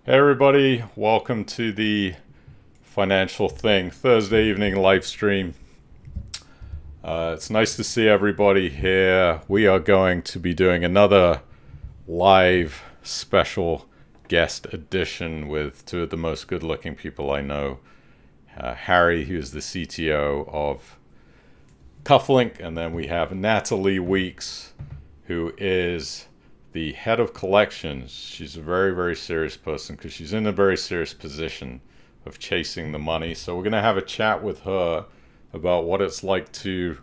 Hey everybody, welcome to the Financial Thing Thursday evening live stream. It's nice to see everybody here. We are going to be doing another live special guest edition with two of the most good looking people I know. Harry, who is the CTO of Kuflink, and then we have Nattalie Weeks, who is the head of collections. She's a very, very serious person because she's in a very serious position of chasing the money. So we're going to have a chat with her about what it's like to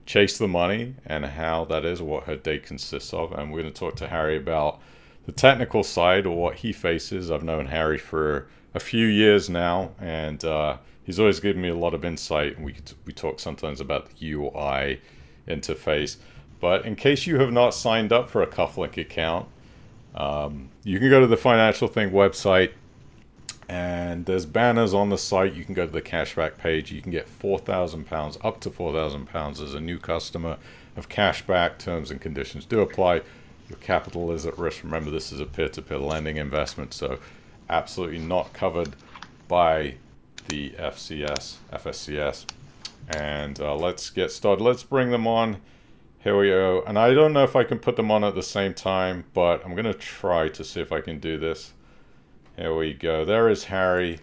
chase the money and how that is, what her day consists of. And we're going to talk to Harry about the technical side or what he faces. I've known Harry for a few years now, and he's always given me a lot of insight. And we talk sometimes about the UI interface. But in case you have not signed up for a Kuflink account, you can go to the Financial Thing website, and there's banners on the site. You can go to the cashback page. You can get £4,000, up to £4,000 as a new customer of cashback. Terms and conditions do apply. Your capital is at risk. Remember, this is a peer-to-peer lending investment, so absolutely not covered by the FSCS. And let's get started. Let's bring them on. Here we go. And I don't know if I can put them on at the same time, but I'm going to try to see if I can do this. Here we go. There is Harry.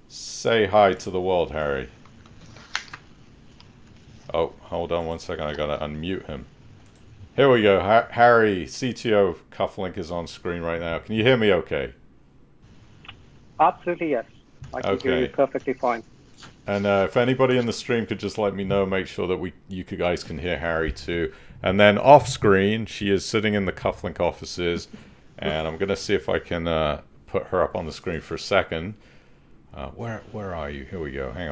Say hi to the world, Harry. Oh, hold on one second. I got to unmute him. Here we go. Harry, CTO of Kuflink, is on screen right now. Can you hear me okay? Absolutely, yes. I can hear you perfectly fine. And if anybody in the stream could just let me know, make sure that you guys can hear Harry too. And then off screen, she is sitting in the Kuflink offices, and I'm going to see if I can put her up on the screen for a second. Where are you? Here we go. Hang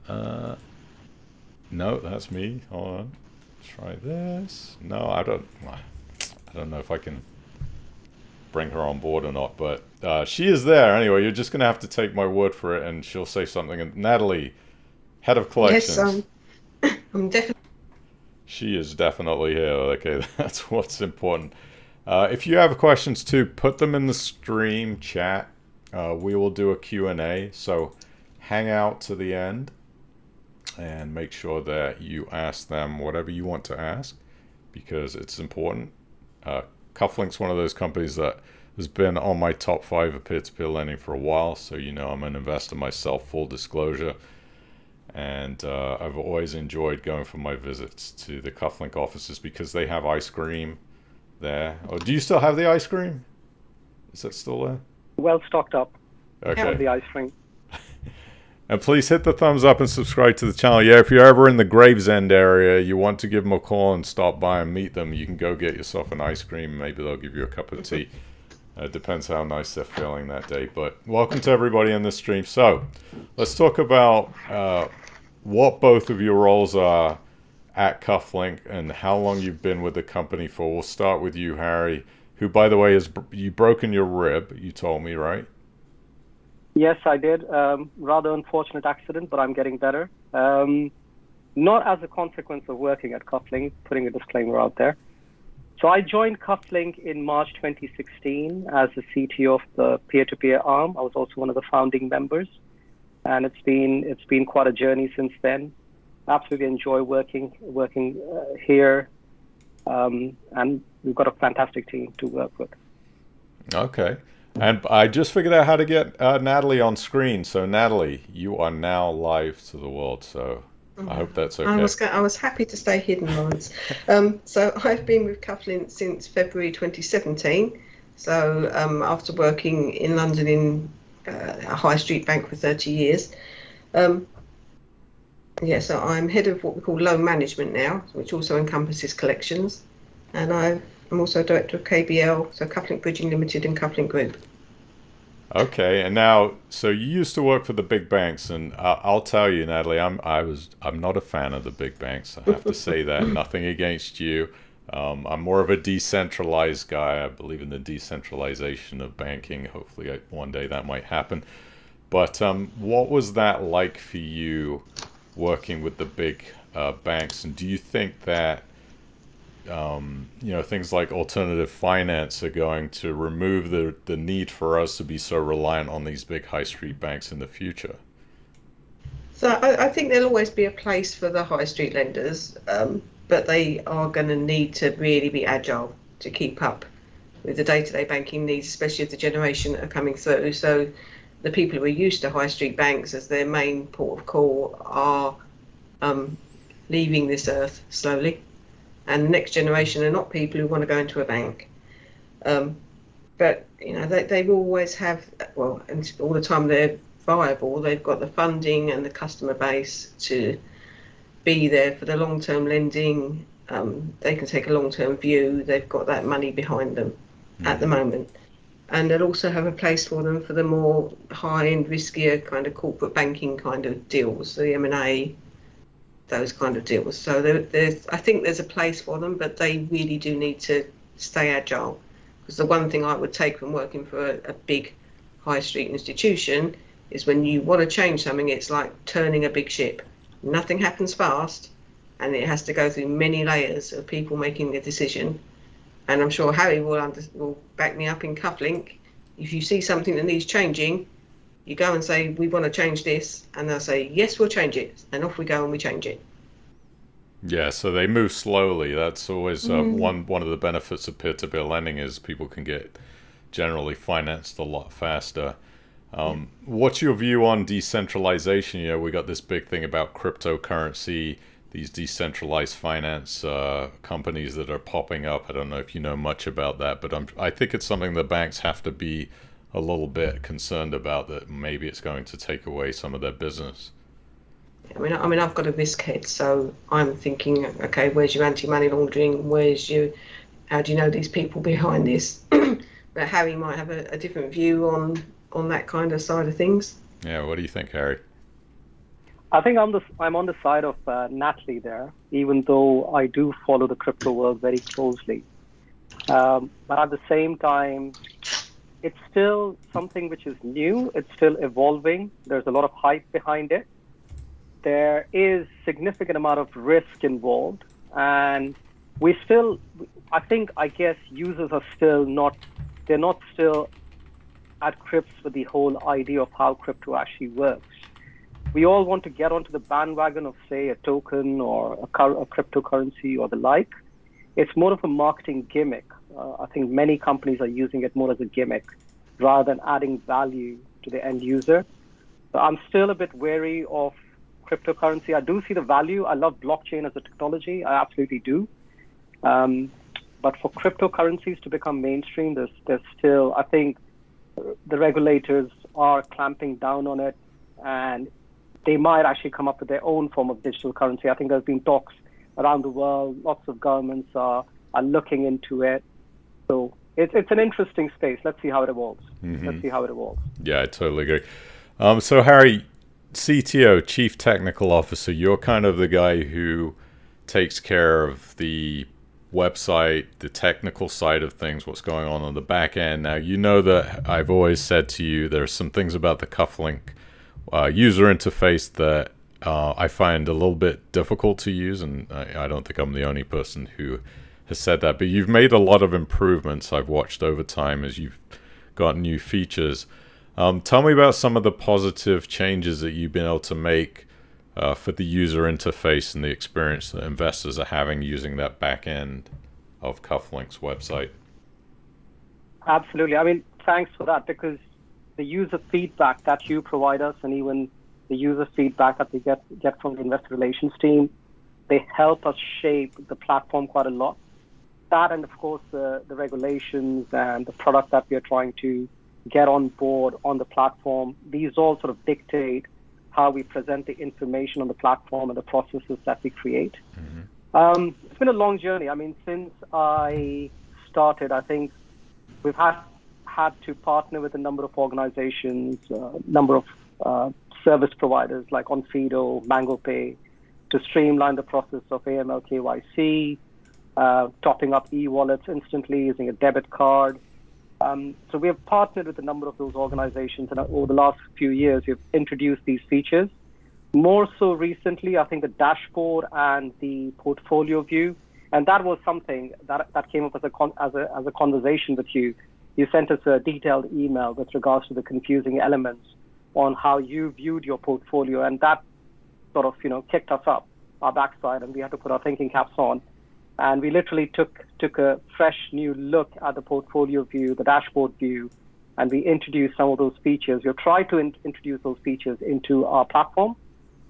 on. No, that's me. Hold on. Try this. No, I don't know if I can bring her on board or not, but she is there anyway. You're just gonna have to take my word for it, and she'll say something. And Nattalie, head of collections. Yes, I'm definitely. She is definitely here. Okay, that's what's important. If you have questions too, put them in the stream chat. We will do a Q&A, so hang out to the end and make sure that you ask them whatever you want to ask, because it's important. Kuflink's one of those companies that has been on my top 5 of peer-to-peer lending for a while, so you know I'm an investor myself, full disclosure. And I've always enjoyed going for my visits to the Kuflink offices because they have ice cream there. Oh, do you still have the ice cream? Is that still there? Well stocked up. Okay. Have the ice cream. And please hit the thumbs up and subscribe to the channel. Yeah, if you're ever in the Gravesend area, you want to give them a call and stop by and meet them, you can go get yourself an ice cream. Maybe they'll give you a cup of tea. Depends how nice they're feeling that day. But welcome to everybody in this stream. So let's talk about what both of your roles are at Kuflink and how long you've been with the company for. We'll start with you, Harry, who, by the way, you've broken your rib, you told me, right? Yes, I did. Rather unfortunate accident, but I'm getting better. Not as a consequence of working at Kuflink, putting a disclaimer out there. So I joined Kuflink in March 2016 as the CTO of the peer-to-peer arm. I was also one of the founding members, and it's been quite a journey since then. Absolutely enjoy working here, and we've got a fantastic team to work with. Okay. And I just figured out how to get Nattalie on screen. So Nattalie, you are now live to the world. So I hope that's okay. I was happy to stay hidden, Lawrence. So I've been with Kuflink since February 2017. So after working in London in a high street bank for 30 years. So I'm head of what we call loan management now, which also encompasses collections. And I'm also director of KBL, so Kuflink Bridging Limited and Kuflink Group. Okay, and now, so you used to work for the big banks, and I'll tell you, Nattalie, I'm not a fan of the big banks. I have to say that. Nothing against you. I'm more of a decentralized guy. I believe in the decentralization of banking. Hopefully, one day that might happen. But what was that like for you, working with the big banks? And do you think that things like alternative finance are going to remove the need for us to be so reliant on these big high street banks in the future? So I think there'll always be a place for the high street lenders, but they are going to need to really be agile to keep up with the day-to-day banking needs, especially of the generation that are coming through. So the people who are used to high street banks as their main port of call are leaving this earth slowly. And the next generation are not people who want to go into a bank. But, they will always have, and all the time they're viable, they've got the funding and the customer base to be there for the long-term lending. They can take a long-term view. They've got that money behind them at the moment. And they'll also have a place for them for the more high-end, riskier kind of corporate banking kind of deals, the M&A, those kind of deals. So I think there's a place for them, but they really do need to stay agile. Because the one thing I would take from working for a big high street institution is when you want to change something, it's like turning a big ship. Nothing happens fast, and it has to go through many layers of people making a decision. And I'm sure Harry will back me up in Kuflink. If you see something that needs changing, you go and say, we want to change this, and they'll say, yes, we'll change it, and off we go and we change it. Yeah, so they move slowly. That's always one of the benefits of peer-to-peer lending is people can get generally financed a lot faster. What's your view on decentralization? We got this big thing about cryptocurrency, these decentralized finance companies that are popping up. I don't know if you know much about that, but I think it's something the banks have to be a little bit concerned about, that maybe it's going to take away some of their business. I mean, I've got a risk head, so I'm thinking, okay, where's your anti-money laundering? How do you know these people behind this? But Harry might have a different view on that kind of side of things. Yeah, what do you think, Harry? I think I'm on the side of Nattalie there, even though I do follow the crypto world very closely. But at the same time, it's still something which is new. It's still evolving. There's a lot of hype behind it. There is significant amount of risk involved, and I guess users are still not still at grips with the whole idea of how crypto actually works. We all want to get onto the bandwagon of, say, a token or a cryptocurrency or the like. It's more of a marketing gimmick. I think many companies are using it more as a gimmick rather than adding value to the end user. So I'm still a bit wary of cryptocurrency. I do see the value. I love blockchain as a technology. I absolutely do. But for cryptocurrencies to become mainstream, there's still, I think the regulators are clamping down on it, and they might actually come up with their own form of digital currency. I think there's been talks around the world. Lots of governments are looking into it. So it's an interesting space. Let's see how it evolves. Yeah, I totally agree. So Harry, CTO, Chief Technical Officer, you're kind of the guy who takes care of the website, the technical side of things, what's going on the back end. Now, you know that I've always said to you, there are some things about the Kuflink user interface that I find a little bit difficult to use, and I don't think I'm the only person who has said that, but you've made a lot of improvements I've watched over time as you've got new features. Tell me about some of the positive changes that you've been able to make for the user interface and the experience that investors are having using that back end of Kuflink's website. Absolutely. I mean, thanks for that, because the user feedback that you provide us, and even the user feedback that we get from the investor relations team, they help us shape the platform quite a lot. That, and of course the regulations and the product that we are trying to get on board on the platform, these all sort of dictate how we present the information on the platform and the processes that we create. Mm-hmm. It's been a long journey. I mean, since I started, I think we've had to partner with a number of organizations, number of service providers like Onfido, MangoPay, to streamline the process of AML KYC, topping up e-wallets instantly using a debit card. So we have partnered with a number of those organizations, and over the last few years, we've introduced these features. More so recently, I think the dashboard and the portfolio view And that was something that came up as a conversation with you. You sent us a detailed email with regards to the confusing elements on how you viewed your portfolio, and that sort of kicked us up our backside, and we had to put our thinking caps on, and we literally took a fresh new look at the portfolio view, the dashboard view, and we introduced some of those features. We tried to introduce those features into our platform.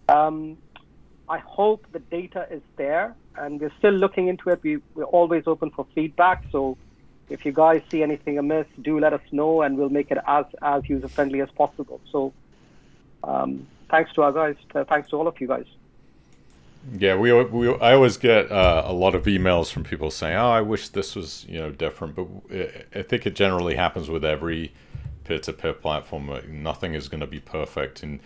I hope the data is there, and we're still looking into it. We're always open for feedback. So if you guys see anything amiss, do let us know, and we'll make it as user-friendly as possible. So thanks to our guys. Thanks to all of you guys. Yeah, I always get a lot of emails from people saying, "Oh, I wish this was different." But I think it generally happens with every peer-to-peer platform. Nothing is going to be perfect, and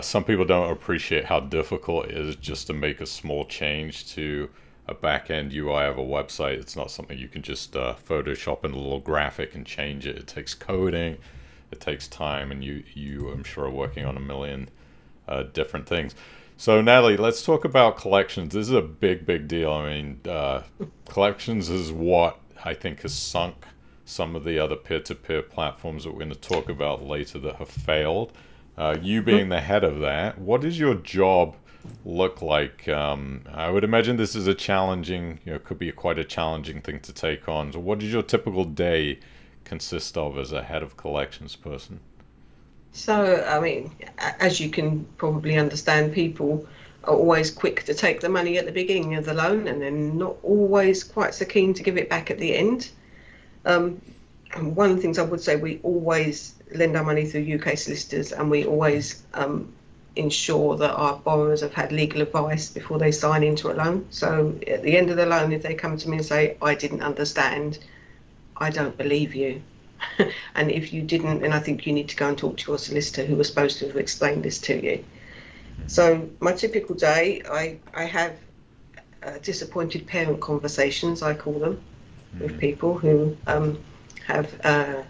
some people don't appreciate how difficult it is just to make a small change to a back-end UI of a website. It's not something you can just Photoshop in a little graphic and change it. It takes coding, it takes time, and you I'm sure are working on a million different things. So Nattalie, let's talk about collections. This is a big deal. I mean, collections is what I think has sunk some of the other peer-to-peer platforms that we're going to talk about later that have failed. You being the head of that, what does your job look like? I would imagine this is a challenging, could be quite a challenging thing to take on. So what does your typical day consist of as a head of collections person? So, I mean, as you can probably understand, people are always quick to take the money at the beginning of the loan, and then not always quite so keen to give it back at the end. And one of the things I would say, we always lend our money through UK solicitors, and we always ensure that our borrowers have had legal advice before they sign into a loan. So at the end of the loan, if they come to me and say, "I didn't understand," I don't believe you. And if you didn't, then I think you need to go and talk to your solicitor who was supposed to have explained this to you. So my typical day, I have disappointed parent conversations, I call them, with people who have a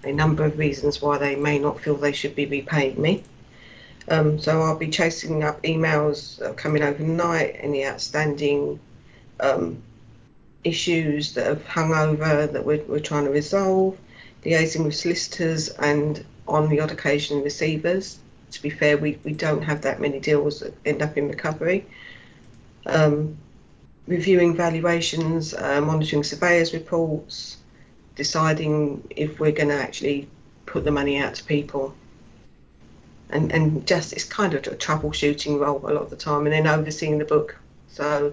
number of reasons why they may not feel they should be repaying me. So I'll be chasing up emails coming overnight, any outstanding issues that have hung over that we're trying to resolve, liaising with solicitors, and on the odd occasion receivers. To be fair, we don't have that many deals that end up in recovery. Reviewing valuations, monitoring surveyors' reports, deciding if we're going to actually put the money out to people. And just, it's kind of a troubleshooting role a lot of the time, and then overseeing the book. So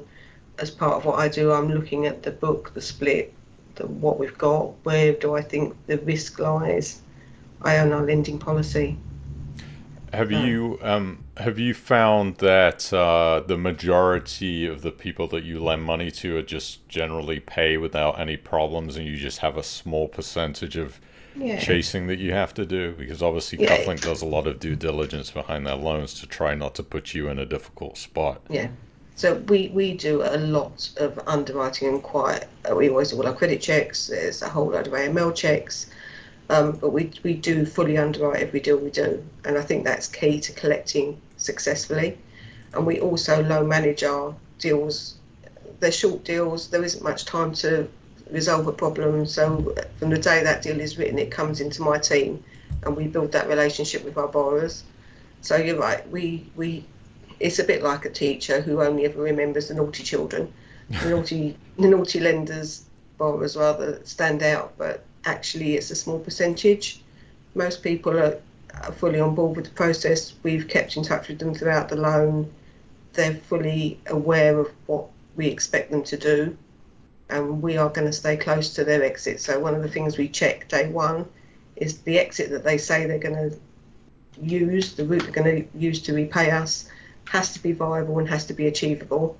as part of what I do, I'm looking at the book, the split, what we've got, where do I think the risk lies. I own our lending policy. Have you found that the majority of the people that you lend money to are just generally pay without any problems, and you just have a small percentage of chasing that you have to do? Because obviously Kuflink does a lot of due diligence behind their loans to try not to put you in a difficult spot. Yeah. So we do a lot of underwriting and we always do all our credit checks. There's a whole load of AML checks. But we do fully underwrite every deal we do. And I think that's key to collecting successfully. And we also low manage our deals. They're short deals. There isn't much time to resolve a problem. So from the day that deal is written, it comes into my team, and we build that relationship with our borrowers. So you're right. It's a bit like a teacher who only ever remembers the naughty children. The naughty lenders, borrowers rather, stand out, but actually it's a small percentage. Most people are fully on board with the process. We've kept in touch with them throughout the loan. They're fully aware of what we expect them to do, and we are going to stay close to their exit. So one of the things we check day one is the exit that they say they're going to use, the route they're going to use to repay us, has to be viable and has to be achievable.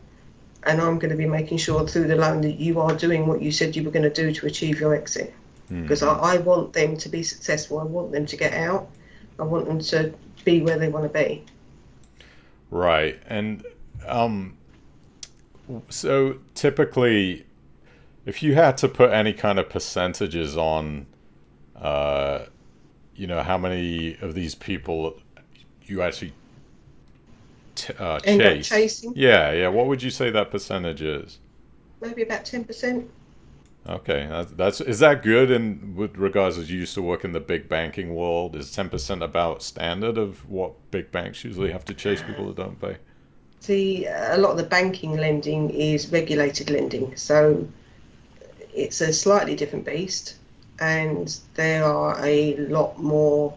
And I'm going to be making sure through the loan that you are doing what you said you were going to do to achieve your exit. Because I want them to be successful. I want them to get out. I want them to be where they want to be. Right. And so typically, if you had to put any kind of percentages on, how many of these people you actually end up chasing. Yeah. What would you say that percentage is? maybe about 10%. Okay, is that good? And with regards, as you used to work in the big banking world, is 10% about standard of what big banks usually have to chase people that don't pay? See, a lot of the banking lending is regulated lending, so it's a slightly different beast, and there are a lot more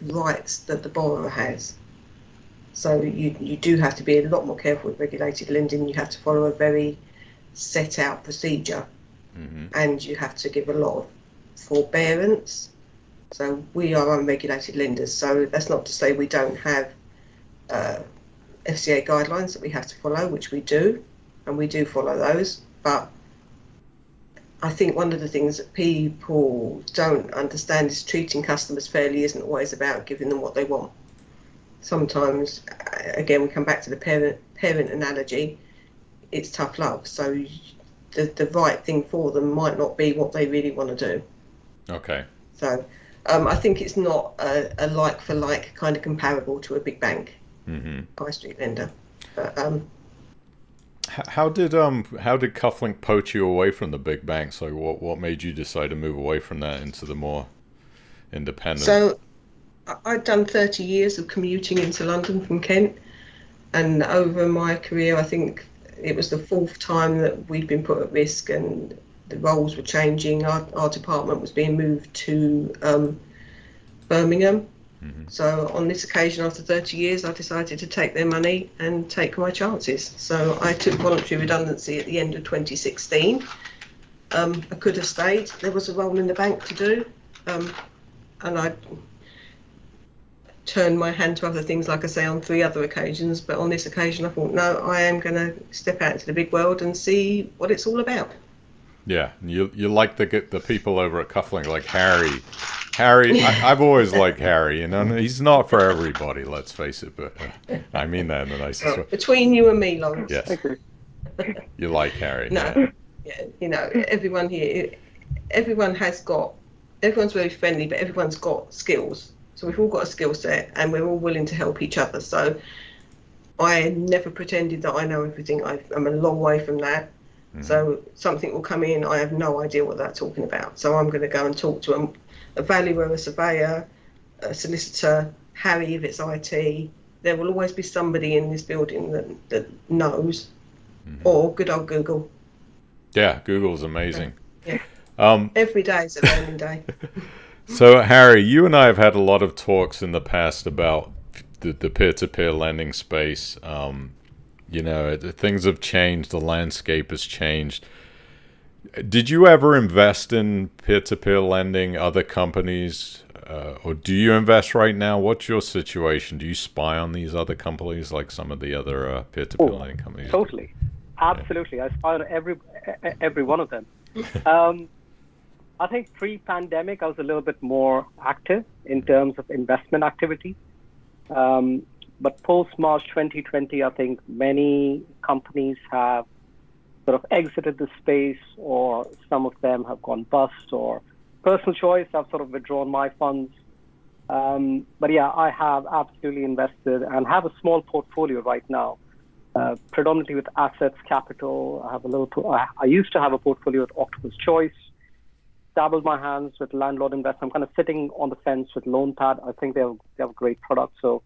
rights that the borrower has. So you do have to be a lot more careful with regulated lending. You have to follow a very set out procedure, and you have to give a lot of forbearance. So we are unregulated lenders, so that's not to say we don't have FCA guidelines that we have to follow, which we do, and we do follow those. But I think one of the things that people don't understand is treating customers fairly isn't always about giving them what they want. Sometimes, again, we come back to the parent analogy, it's tough love. So the right thing for them might not be what they really want to do. Okay. So I think it's not a like for like kind of comparable to a big bank, high street lender. But how did Kuflink poach you away from the big banks? Like what made you decide to move away from that into the more independent? So I'd done 30 years of commuting into London from Kent, and over my career, I think it was the fourth time that we'd been put at risk and the roles were changing. Our department was being moved to Birmingham. So on this occasion, after 30 years, I decided to take their money and take my chances. So I took voluntary redundancy at the end of 2016. I could have stayed. There was a role in the bank to do, and I turned my hand to other things, like I say, on 3 other occasions. But on this occasion, I thought, no, I am going to step out into the big world and see what it's all about. Yeah, you like the people over at Kuflink, like Harry. I've always liked Harry, and he's not for everybody, let's face it, but I mean that in the nicest way. Between you and me, Lawrence. Yes. You like Harry. No, yeah, everyone here, everyone's very friendly, but everyone's got skills. So we've all got a skill set, and we're all willing to help each other. So I never pretended that I know everything. I'm a long way from that. So something will come in, I have no idea what they're talking about. So I'm going to go and talk to a valuer, a surveyor, a solicitor, Harry if it's IT. There will always be somebody in this building that knows, or good old Google. Yeah, Google's amazing. Yeah. Every day is a learning day. So Harry, you and I have had a lot of talks in the past about the peer-to-peer lending space. Things have changed. The landscape has changed. Did you ever invest in peer-to-peer lending, other companies, or do you invest right now? What's your situation? Do you spy on these other companies like some of the other peer-to-peer lending companies? Totally. Absolutely. Yeah. I spy on every one of them. I think pre-pandemic, I was a little bit more active in terms of investment activity. But post-March 2020, I think many companies have sort of exited the space, or some of them have gone bust, or personal choice, I've sort of withdrawn my funds. But yeah, I have absolutely invested and have a small portfolio right now, predominantly with assets capital. I used to have a portfolio with Octopus Choice, dabbled my hands with landlord invest. I'm kind of sitting on the fence with LoanPad. I think they have a great product, so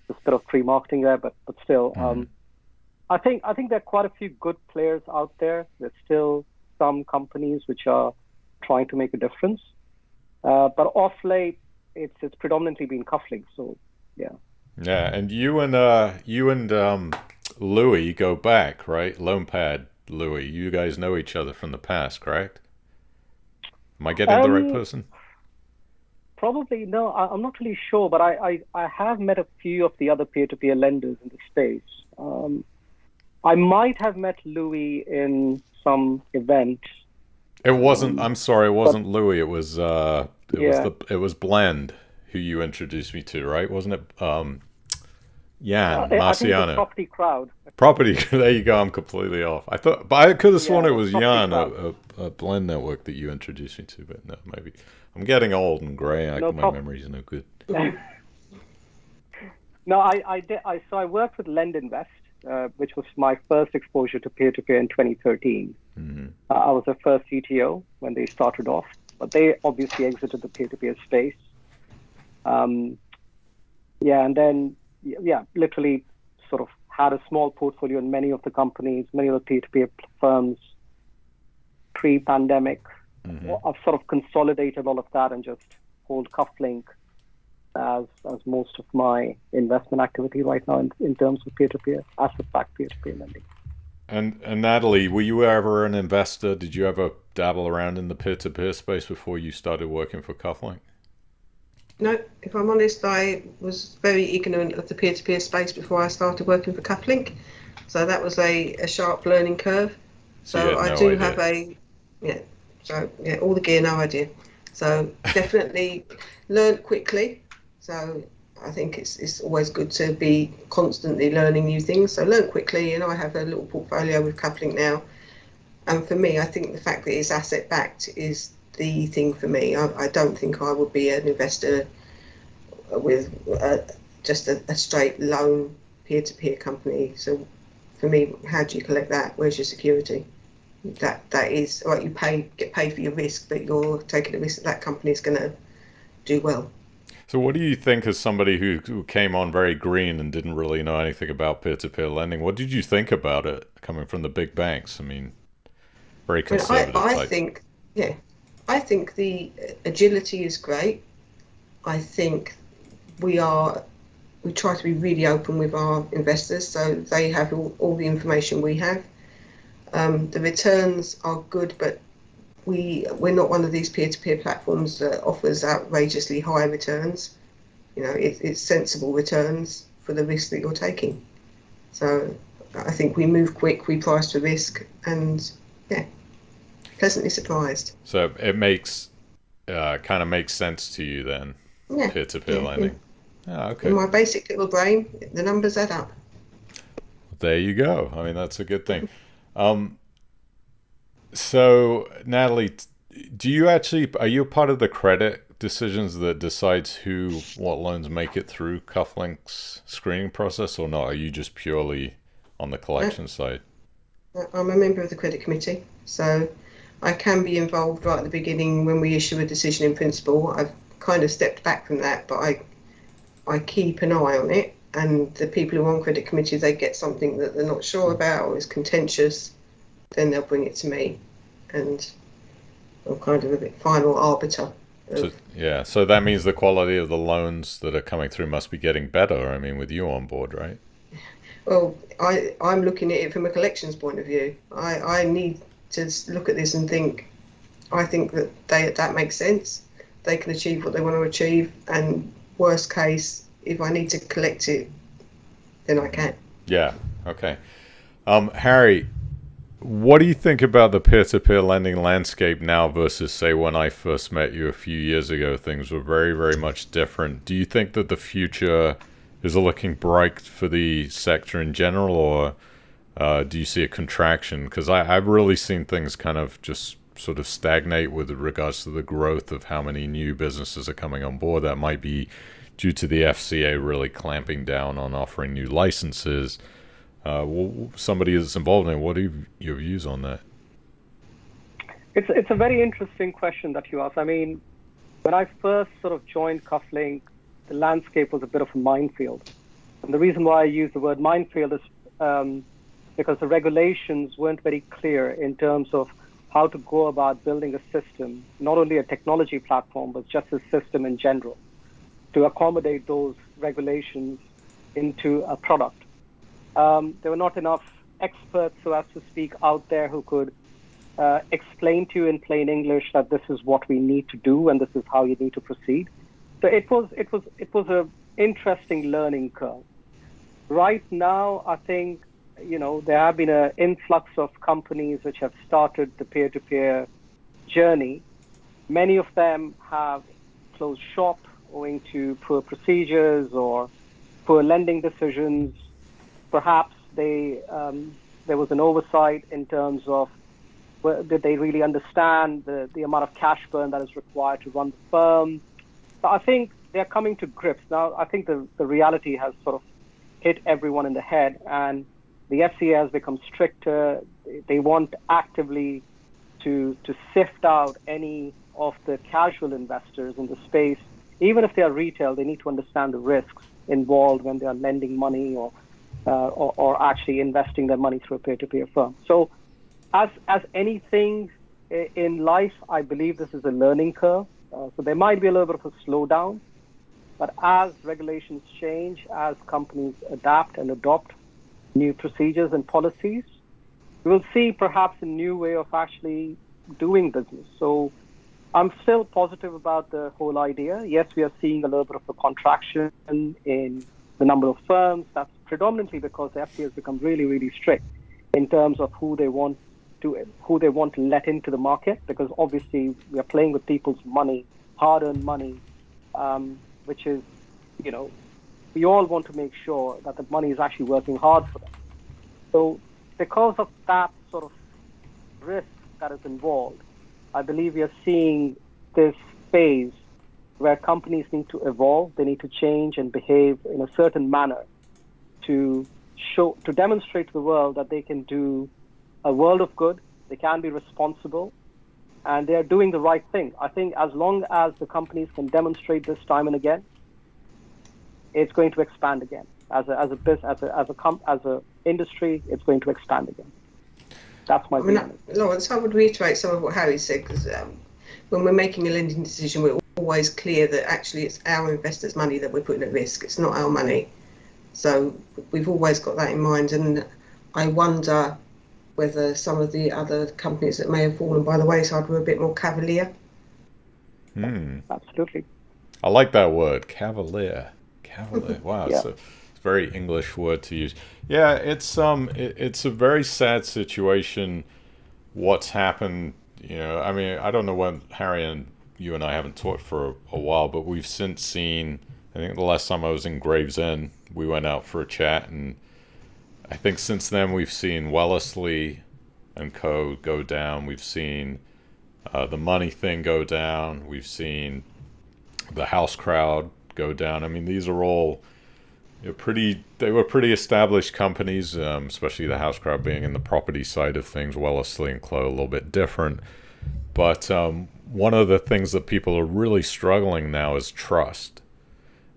there's a bit of free marketing there, but still, I think there are quite a few good players out there. There's still some companies which are trying to make a difference, but off late, it's predominantly been Kuflink. So yeah. Yeah, and you and Louis go back, right? LoanPad, Louis. You guys know each other from the past, correct? Am I getting the right person? Probably no. I'm not really sure, but I have met a few of the other peer-to-peer lenders in the space. I might have met Louis in some event. It wasn't. I'm sorry, it wasn't Louis. It was. It was Blend who you introduced me to, right? Wasn't it? Jan Marciano. I think it was Property Crowd. Property. There you go. I'm completely off. I thought, but I could have sworn it was Jan, a Blend network that you introduced me to. But no, maybe I'm getting old and grey. My memory's no good. No, I did. So I worked with Lend Invest, which was my first exposure to peer-to-peer in 2013. I was their first CTO when they started off, but they obviously exited the peer-to-peer space. And then, literally sort of had a small portfolio in many of the companies, many of the peer-to-peer firms pre-pandemic. I've sort of consolidated all of that and just hold Kuflink as most of my investment activity right now in terms of peer-to-peer, asset-backed peer-to-peer lending. And Nattalie, were you ever an investor? Did you ever dabble around in the peer-to-peer space before you started working for Kuflink? No, if I'm honest, I was very ignorant of the peer-to-peer space before I started working for Kuflink. So that was a sharp learning curve. So I do have all the gear, no idea. So definitely learned quickly. So I think it's always good to be constantly learning new things. So learn quickly, and I have a little portfolio with Kuflink now. And for me, I think the fact that it's asset backed is the thing for me. I don't think I would be an investor with just a straight loan peer-to-peer company. So for me, how do you collect that? Where's your security? That is right. You get paid for your risk, but you're taking the risk that company is going to do well. So what do you think, as somebody who came on very green and didn't really know anything about peer-to-peer lending, what did you think about it coming from the big banks? I mean, very conservative type. I think the agility is great. I think we try to be really open with our investors, so they have all the information we have. The returns are good, but we're not one of these peer-to-peer platforms that offers outrageously high returns. You know, it's sensible returns for the risk that you're taking. So I think we move quick, we price for risk, and pleasantly surprised. So it makes kind of makes sense to you then, peer-to-peer lending. Okay. In my basic little brain, the numbers add up. There you go. I mean, that's a good thing. So, Nattalie, are you a part of the credit decisions that decides what loans make it through Kuflink's screening process, or not? Are you just purely on the collection side? I'm a member of the credit committee, so I can be involved right at the beginning when we issue a decision in principle. I've kind of stepped back from that, but I keep an eye on it, and the people who are on credit committee, they get something that they're not sure about or is contentious, then they'll bring it to me, and I'm kind of a bit final arbiter. So that means the quality of the loans that are coming through must be getting better, I mean, with you on board, right? Well, I'm looking at it from a collections point of view. I need to look at this and I think that that makes sense. They can achieve what they want to achieve, and worst case, if I need to collect it, then I can. Yeah, okay. Harry, what do you think about the peer-to-peer lending landscape now versus, say, when I first met you a few years ago? Things were very, very much different. Do you think that the future is looking bright for the sector in general, or do you see a contraction? Because I've really seen things kind of just sort of stagnate with regards to the growth of how many new businesses are coming on board. That might be due to the FCA really clamping down on offering new licenses. Somebody that's involved in it, what are your views on that? It's a very interesting question that you ask. I mean, when I first sort of joined Kuflink, the landscape was a bit of a minefield. And the reason why I use the word minefield is because the regulations weren't very clear in terms of how to go about building a system, not only a technology platform, but just a system in general, to accommodate those regulations into a product. There were not enough experts, so as to speak, out there who could explain to you in plain English that this is what we need to do and this is how you need to proceed. So it was an interesting learning curve. Right now, I think there have been an influx of companies which have started the peer-to-peer journey. Many of them have closed shop owing to poor procedures or poor lending decisions. Perhaps there was an oversight in terms of did they really understand the amount of cash burn that is required to run the firm. So I think they're coming to grips. Now, I think the reality has sort of hit everyone in the head, and the FCA has become stricter. They want actively to sift out any of the casual investors in the space. Even if they are retail, they need to understand the risks involved when they are lending money or actually investing their money through a peer-to-peer firm. So as anything in life, I believe this is a learning curve. So there might be a little bit of a slowdown, but as regulations change, as companies adapt and adopt new procedures and policies, we will see perhaps a new way of actually doing business. So I'm still positive about the whole idea. Yes, we are seeing a little bit of a contraction in the number of firms. That's predominantly because the FCA has become really, really strict in terms of who they want to let into the market, because obviously we are playing with people's money, hard-earned money, which is, we all want to make sure that the money is actually working hard for them. So because of that sort of risk that is involved, I believe we are seeing this phase where companies need to evolve, they need to change and behave in a certain manner to demonstrate to the world that they can do a world of good, they can be responsible, and they are doing the right thing. I think as long as the companies can demonstrate this time and again, it's going to expand again. As a industry, it's going to expand again. That's my view. Lawrence, I would reiterate some of what Harry said, because when we're making a lending decision, we're always clear that actually it's our investors' money that we're putting at risk. It's not our money. So we've always got that in mind. And I wonder whether some of the other companies that may have fallen by the wayside were a bit more cavalier. Absolutely. I like that word, cavalier. Cavalier. Wow, yeah. It's a very English word to use. Yeah, it's a very sad situation. What's happened? I mean, I don't know when Harry and you and I haven't talked for a while, but we've since seen. I think the last time I was in Gravesend, we went out for a chat, and I think since then we've seen Wellesley and Co. go down. We've seen the money thing go down. We've seen the house crowd go down. I mean, these are all they were pretty established companies, especially the house crowd being in the property side of things. Wellesley and Co. a little bit different. But one of the things that people are really struggling now is trust.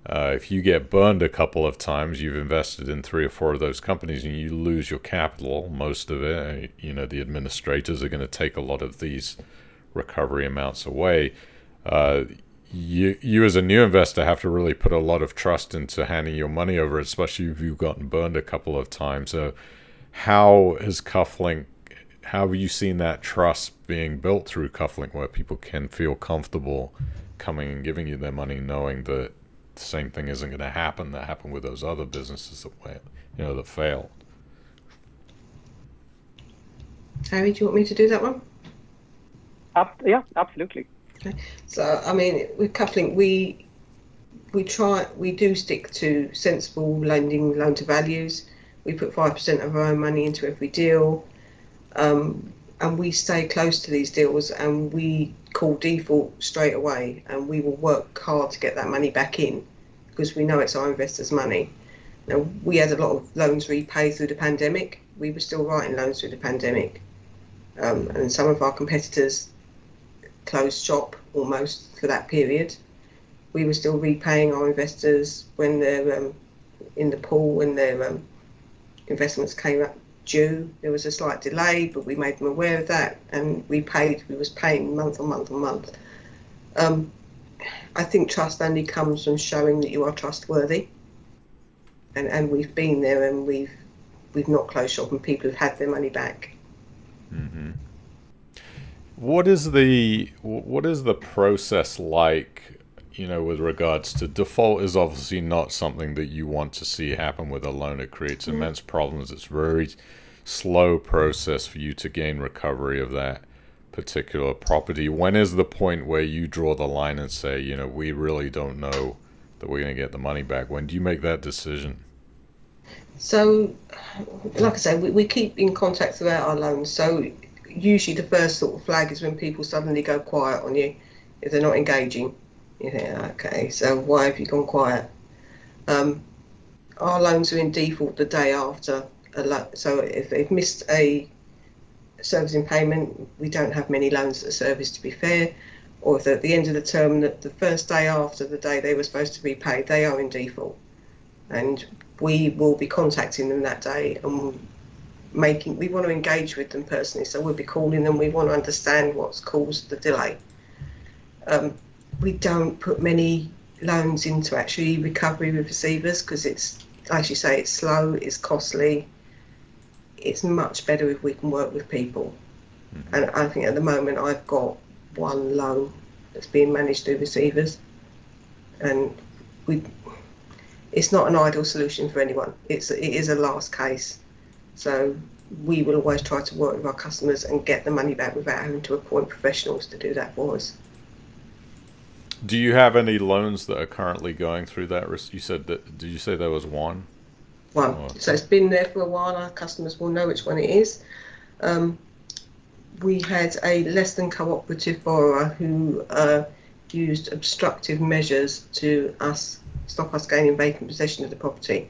If you get burned a couple of times, you've invested in 3 or 4 of those companies and you lose your capital, most of it, the administrators are going to take a lot of these recovery amounts away. You as a new investor have to really put a lot of trust into handing your money over, especially if you've gotten burned a couple of times. So how have you seen that trust being built through Kuflink, where people can feel comfortable coming and giving you their money, knowing that the same thing isn't going to happen that happened with those other businesses that failed? Harry, do you want me to do that one? Yeah, absolutely. Okay. So, I mean, with Kuflink, we do stick to sensible lending loan to values. We put 5% of our own money into every deal, and we stay close to these deals, and we call default straight away, and we will work hard to get that money back in because we know it's our investors' money. Now, we had a lot of loans repaid through the pandemic. We were still writing loans through the pandemic, and some of our competitors closed shop almost for that period. We were still repaying our investors when they're in the pool, when their investments came up due. There was a slight delay, but we made them aware of that, and we was paying month on month on month. I think trust only comes from showing that you are trustworthy, and we've been there, and we've not closed shop, and people have had their money back. Mm-hmm. What is the process like, with regards to default? Is obviously not something that you want to see happen with a loan. It creates immense problems. It's a very slow process for you to gain recovery of that particular property. When is the point where you draw the line and say, we really don't know that we're going to get the money back? When do you make that decision? So, like I say, we keep in contact throughout our loans. So usually the first sort of flag is when people suddenly go quiet on you, if they're not engaging. You think, okay, so why have you gone quiet? Our loans are in default the day after So if they've missed a servicing payment, we don't have many loans that are serviced, to be fair. Or if at the end of the term, the first day after the day they were supposed to be paid, they are in default. And we will be contacting them that day and we want to engage with them personally. So we'll be calling them, we want to understand what's caused the delay. We don't put many loans into actually recovery with receivers because it's, as you say, it's slow, it's costly. It's much better if we can work with people. Mm-hmm. And I think at the moment I've got one loan that's being managed through receivers, and it's not an ideal solution for anyone. It is a last case. So we will always try to work with our customers and get the money back without having to appoint professionals to do that for us. Do you have any loans that are currently going through that risk? You said that, did you say there was one? One. Oh. So it's been there for a while. Our customers will know which one it is. We had a less than cooperative borrower who used obstructive measures to stop us gaining vacant possession of the property.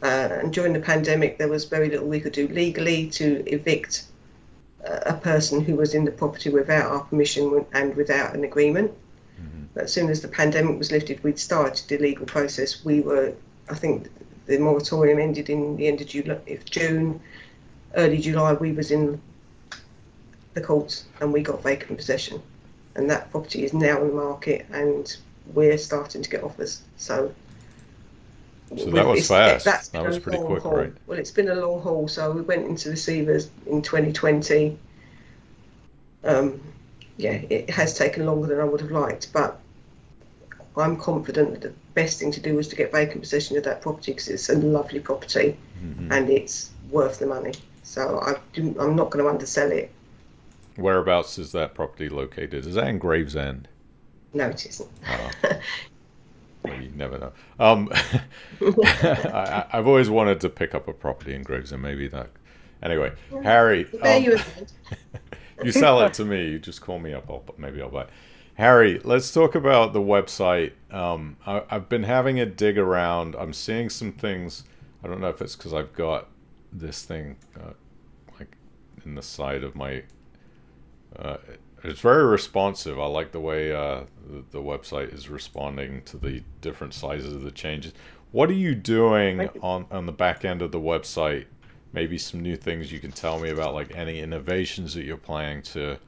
And during the pandemic, there was very little we could do legally to evict a person who was in the property without our permission and without an agreement. Mm-hmm. But as soon as the pandemic was lifted, we'd started the legal process. I think the moratorium ended in the end of June, early July. We was in the courts and we got vacant possession. And that property is now on the market and we're starting to get offers. So that was fast. That was pretty quick, haul. Right? Well, it's been a long haul. So we went into receivers in 2020. It has taken longer than I would have liked, but I'm confident that the best thing to do was to get vacant possession of that property because it's a lovely property. Mm-hmm. And it's worth the money. So I'm not going to undersell it. Whereabouts is that property located? Is that in Gravesend? No, it isn't. Oh. Well, you never know. I've always wanted to pick up a property in Gravesend. Maybe that. Anyway, Harry, you sell it to me. You just call me up. Maybe I'll buy it. Harry, let's talk about the website. I've been having a dig around. I'm seeing some things. I don't know if it's because I've got this thing like in the side of my. It's very responsive. I like the way the website is responding to the different sizes of the changes. What are you doing on the back end of the website? Maybe some new things you can tell me about, like any innovations that you're planning to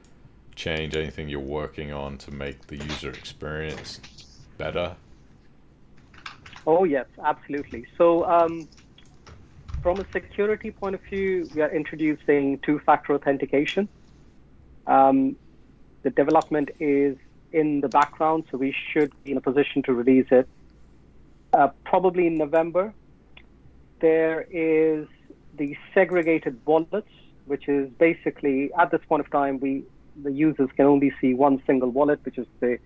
change, anything you're working on to make the user experience better? Oh, yes, absolutely. So from a security point of view, we are introducing two-factor authentication. The development is in the background, so we should be in a position to release it probably in November. There is the segregated wallets, which is basically, at this point of time, the users can only see one single wallet, which is the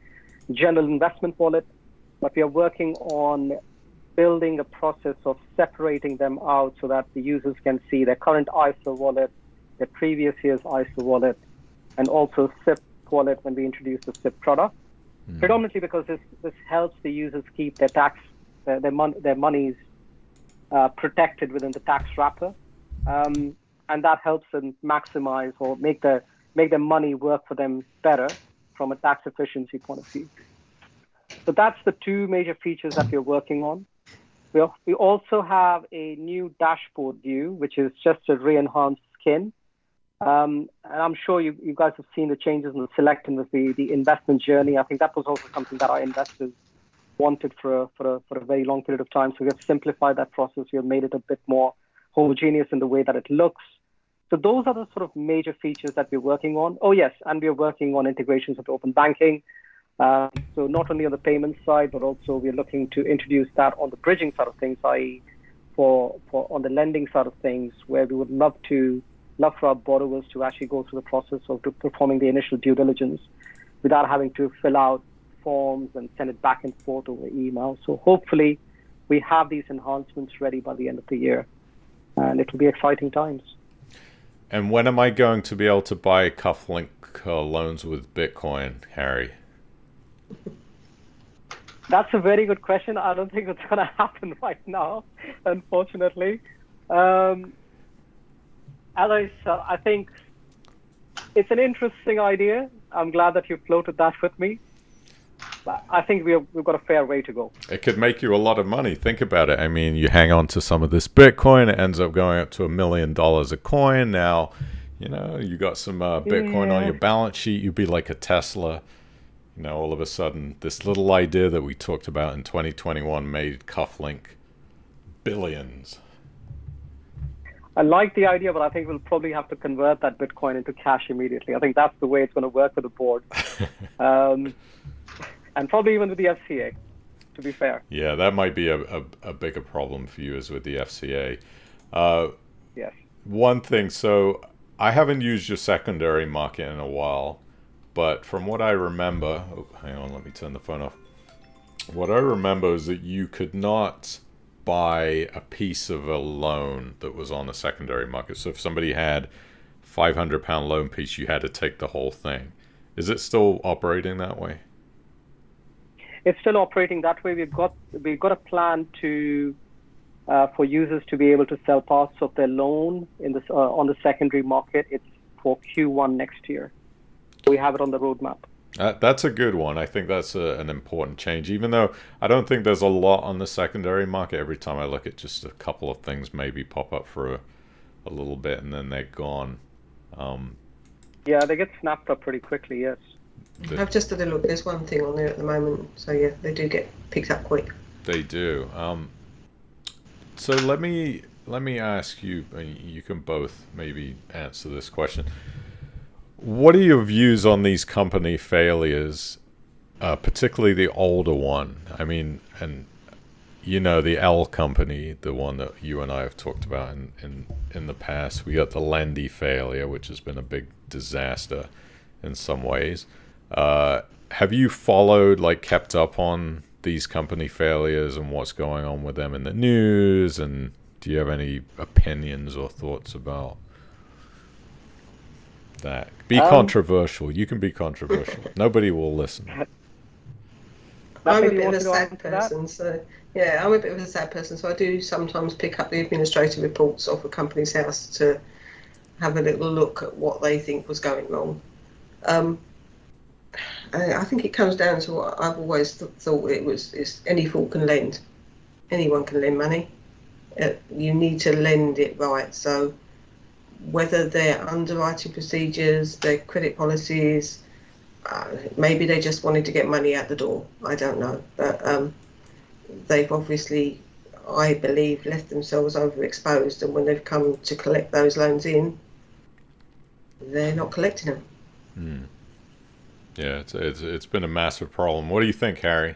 general investment wallet. But we are working on building a process of separating them out so that the users can see their current ISO wallet, their previous year's ISO wallet, and also SIP wallet when we introduce the SIP product. Predominantly because this helps the users keep their monies protected within the tax wrapper, and that helps them maximize or make their money work for them better from a tax efficiency point of view. So that's the two major features that we're working on. We also have a new dashboard view, which is just a re-enhanced skin. And I'm sure you guys have seen the changes in the select and the investment journey. I think that was also something that our investors wanted for a very long period of time. So we have simplified that process. We have made it a bit more homogeneous in the way that it looks. So those are the sort of major features that we're working on. Oh, yes, and we're working on integrations with open banking. So not only on the payment side, but also we're looking to introduce that on the bridging side of things, i.e. for on the lending side of things, where we would love for our borrowers to actually go through the process of performing the initial due diligence without having to fill out forms and send it back and forth over email. So hopefully we have these enhancements ready by the end of the year, and it will be exciting times. And when am I going to be able to buy Kuflink loans with Bitcoin, Harry? That's a very good question. I don't think it's going to happen right now, unfortunately. as I said, I think it's an interesting idea. I'm glad that you floated that with me. But I think we've got a fair way to go. It could make you a lot of money. Think about it. I mean, you hang on to some of this Bitcoin, it ends up going up to $1 million a coin. Now, you got some Bitcoin on your balance sheet. You'd be like a Tesla. All of a sudden, this little idea that we talked about in 2021 made Kuflink billions. I like the idea, but I think we'll probably have to convert that Bitcoin into cash immediately. I think that's the way it's going to work with the board. And probably even with the FCA, to be fair. Yeah, that might be a bigger problem for you as with the FCA. Yes. One thing, so I haven't used your secondary market in a while, but from what I remember, hang on, let me turn the phone off. What I remember is that you could not buy a piece of a loan that was on the secondary market. So if somebody had £500 loan piece, you had to take the whole thing. Is it still operating that way? It's still operating that way. We've got a plan to for users to be able to sell parts of their loan in this on the secondary market. It's for Q1 next year. We have it on the roadmap. That's a good one. I think that's an important change, even though I don't think there's a lot on the secondary market. Every time I look at just a couple of things maybe pop up for a little bit and then they're gone. Yeah, they get snapped up pretty quickly, yes. I've just had a look. There's one thing on there at the moment. So yeah, they do get picked up quick. They do. So let me ask you, you can both maybe answer this question. What are your views on these company failures, particularly the older one? I mean, and the L company, the one that you and I have talked about in the past. We got the Lendy failure, which has been a big disaster in some ways. Have you followed, kept up on these company failures and what's going on with them in the news? And do you have any opinions or thoughts about that? Be controversial. You can be controversial. Nobody will listen. I'm a bit of a sad person, so yeah, I'm a bit of a sad person. So I do sometimes pick up the administrative reports off a company's house to have a little look at what they think was going wrong. I think it comes down to what I've always thought is any fool can lend. Anyone can lend money. You need to lend it right. So whether their underwriting procedures, their credit policies, maybe they just wanted to get money out the door. I don't know. But they've obviously, I believe, left themselves overexposed. And when they've come to collect those loans in, they're not collecting them. Hmm. Yeah, it's been a massive problem. What do you think, Harry?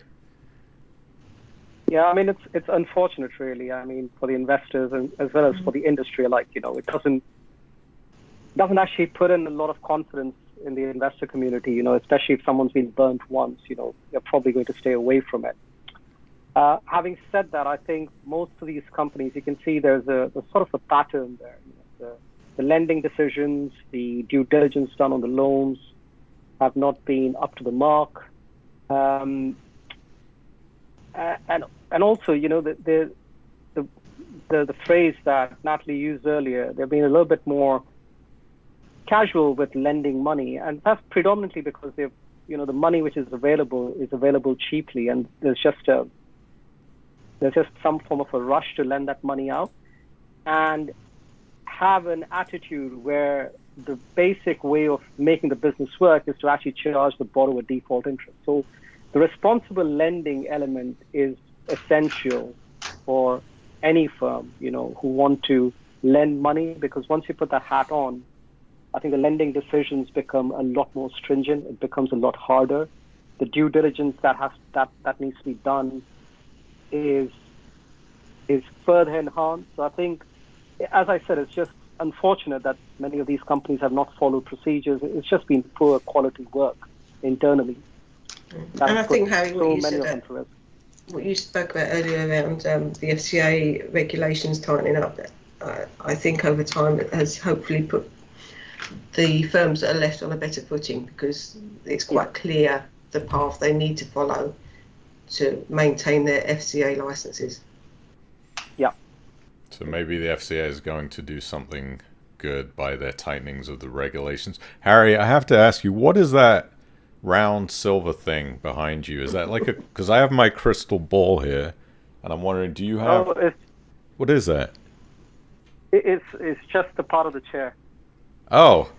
Yeah, I mean, it's unfortunate, really. I mean, for the investors and as well as for the industry alike, it doesn't actually put in a lot of confidence in the investor community, especially if someone's been burnt once, you're probably going to stay away from it. Having said that, I think most of these companies, you can see there's a sort of a pattern there. The lending decisions, the due diligence done on the loans have not been up to the mark. And also, the phrase that Nattalie used earlier, they've been a little bit more casual with lending money, and that's predominantly because they've, the money which is available cheaply, and there's just some form of a rush to lend that money out, and have an attitude where the basic way of making the business work is to actually charge the borrower default interest. So the responsible lending element is essential for any firm, who want to lend money, because once you put that hat on, I think the lending decisions become a lot more stringent. It becomes a lot harder. The due diligence that needs to be done is further enhanced. So I think, as I said, it's just unfortunate that many of these companies have not followed procedures. It's just been poor quality work internally. And I think, Harry, what you spoke about earlier around the FCA regulations tightening up, I think over time it has hopefully put the firms that are left on a better footing, because it's quite clear the path they need to follow to maintain their FCA licenses. Yeah. So maybe the FCA is going to do something good by their tightenings of the regulations. Harry, I have to ask you, what is that round silver thing behind you? Is that like a, because I have my crystal ball here, and I'm wondering, do you have, what is that? It's just a part of the chair. Oh,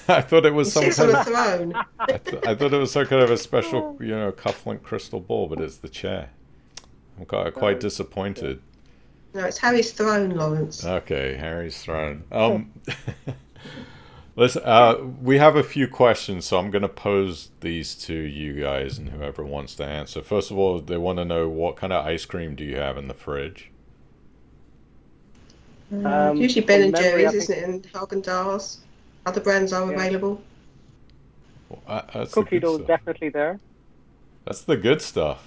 I thought it was some Sits kind on a of, throne. I thought it was some kind of a special, Kuflink crystal ball, but it's the chair. I'm quite disappointed. No, it's Harry's throne, Lawrence. Okay, Harry's throne. We have a few questions, so I'm going to pose these to you guys and whoever wants to answer. First of all, they want to know, what kind of ice cream do you have in the fridge? Usually Ben and Jerry's, isn't it? And Haagen-Dazs. Other brands are available. Well, that's Cookie dough is definitely there. That's the good stuff.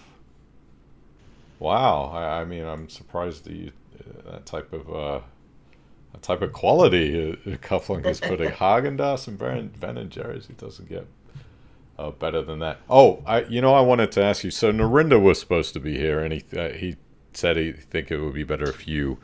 Wow, I mean, I'm surprised that you that type of quality Kuflink is putting. Haagen-Dazs and Ben and Jerry's. It doesn't get better than that. Oh, I wanted to ask you. So Narinder was supposed to be here, and he said he think it would be better if you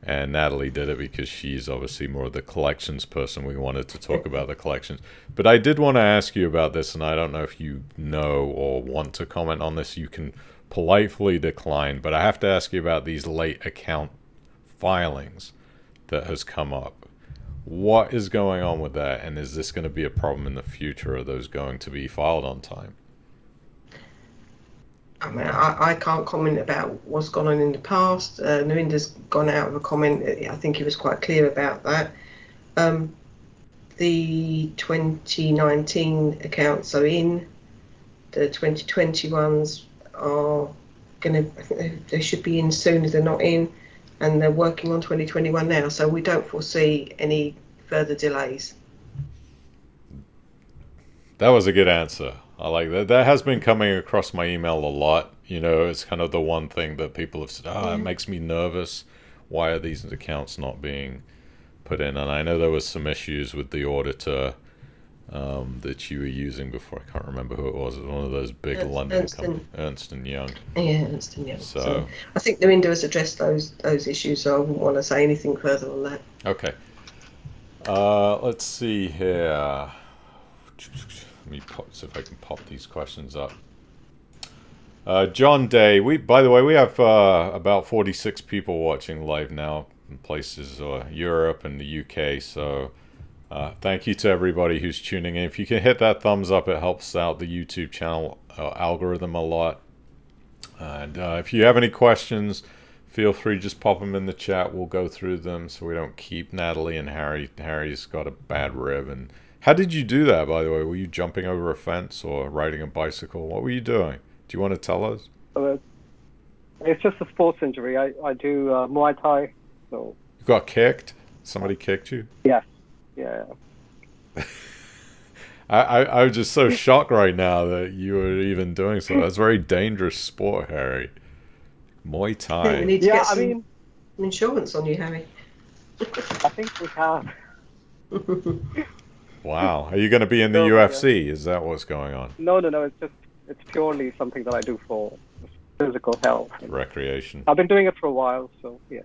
and Nattalie did it, because she's obviously more of the collections person. We wanted to talk about the collections. But I did want to ask you about this, and I don't know if you know or want to comment on this. You can politely decline, but I have to ask you about these late account filings that has come up. What is going on with that, and is this going to be a problem in the future? Are those going to be filed on time? I mean, I can't comment about what's gone on in the past. Narinder's gone out with a comment. I think he was quite clear about that. The 2019 accounts are in. The 2020 ones are they should be in soon if they're not in. And they're working on 2021 now. So we don't foresee any further delays. That was a good answer. I like that. That has been coming across my email a lot. It's kind of the one thing that people have said, it makes me nervous. Why are these accounts not being put in? And I know there was some issues with the auditor that you were using before. I can't remember who it was. It was one of those big London companies, Ernst & Young. Yeah, Ernst & Young. So I think Narinder has addressed those issues, so I wouldn't want to say anything further on that. Okay. Let's see here. Let me see if I can pop these questions up. John Day. By the way, we have about 46 people watching live now in places Europe and the UK. So thank you to everybody who's tuning in. If you can hit that thumbs up, it helps out the YouTube channel algorithm a lot. And if you have any questions, feel free, just pop them in the chat. We'll go through them so we don't keep Nattalie and Harry. Harry's got a bad rib. And how did you do that, by the way? Were you jumping over a fence or riding a bicycle? What were you doing? Do you want to tell us? It's just a sports injury. I do Muay Thai. So. You got kicked? Somebody kicked you? Yes. Yeah. I'm just so shocked right now that you are even doing so. That's a very dangerous sport, Harry. Muay Thai. I think we need to get some insurance on you, Harry. I think we have. Wow. Are you going to be in the UFC? Is that what's going on? No. It's purely something that I do for physical health. Recreation. I've been doing it for a while, so yeah.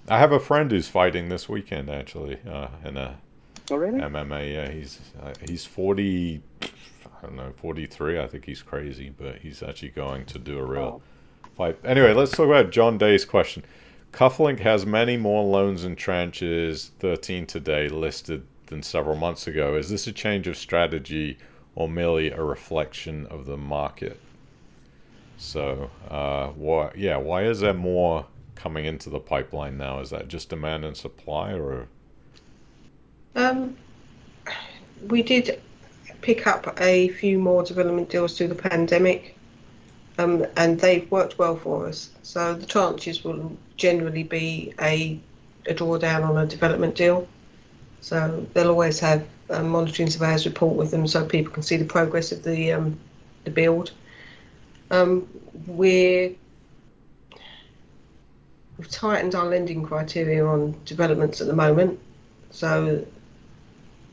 I have a friend who's fighting this weekend, actually, in a MMA. Yeah, he's 40, I don't know, 43. I think he's crazy, but he's actually going to do a real fight. Anyway, let's talk about John Day's question. Kuflink has many more loans in tranches 13 today listed than several months ago. Is this a change of strategy or merely a reflection of the market? So, why is there more coming into the pipeline now? Is that just demand and supply, or? We did pick up a few more development deals through the pandemic, and they've worked well for us. So the tranches will generally be a drawdown on a development deal. So they'll always have a monitoring surveyor's report with them, so people can see the progress of the build. We've tightened our lending criteria on developments at the moment, so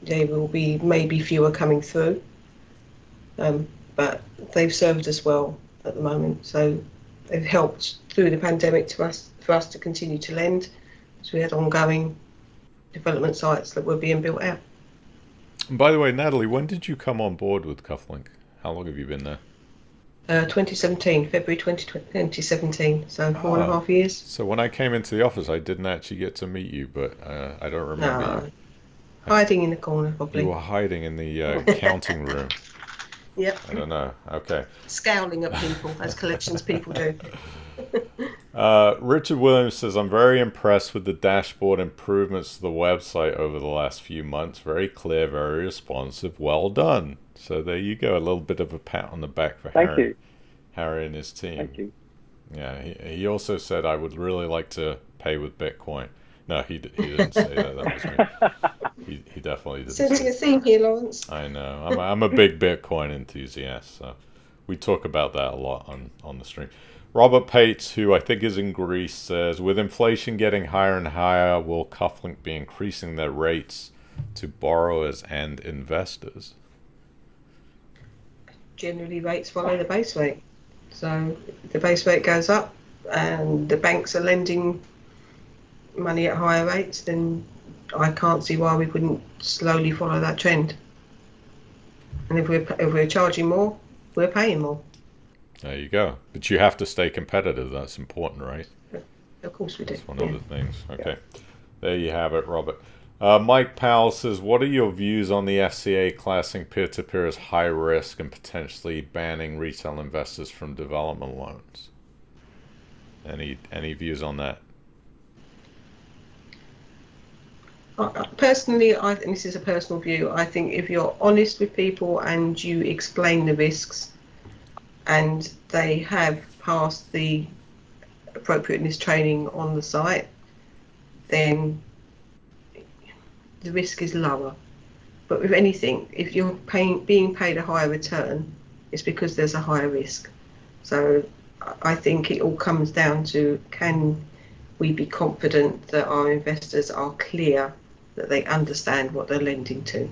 there will be maybe fewer coming through, but they've served us well at the moment. So they've helped through the pandemic for us to continue to lend, because we had ongoing development sites that were being built out. And by the way, Nattalie, when did you come on board with Kuflink? How long have you been there? 2017, February 2017, so 4.5 years. So when I came into the office, I didn't actually get to meet you, but I don't remember you. Hiding in the corner, probably. You were hiding in the counting room. Yep. I don't know. Okay. Scowling at people, as collections people do. Richard Williams says, I'm very impressed with the dashboard improvements to the website over the last few months. Very clear, very responsive. Well done. So there you go. A little bit of a pat on the back for Harry and his team. Thank you. Yeah, he also said, I would really like to pay with Bitcoin. No, he didn't say that. That was me. He definitely didn't. Sensing a theme here, Lawrence. I know. I'm a big Bitcoin enthusiast, so we talk about that a lot on the stream. Robert Pates, who I think is in Greece, says, with inflation getting higher and higher, will Kuflink be increasing their rates to borrowers and investors? Generally, rates follow the base rate. So if the base rate goes up and the banks are lending money at higher rates, then I can't see why we wouldn't slowly follow that trend. And if we're charging more, we're paying more. There you go. But you have to stay competitive. That's important, right? Of course we do. That's one of the things. Okay. There you have it, Robert. Mike Powell says, what are your views on the FCA classing peer-to-peer as high risk and potentially banning retail investors from development loans? Any views on that? Personally, and this is a personal view, I think if you're honest with people and you explain the risks and they have passed the appropriateness training on the site, then the risk is lower. But with anything, if you're being paid a higher return, it's because there's a higher risk. So I think it all comes down to, can we be confident that our investors are clear that they understand what they're lending to?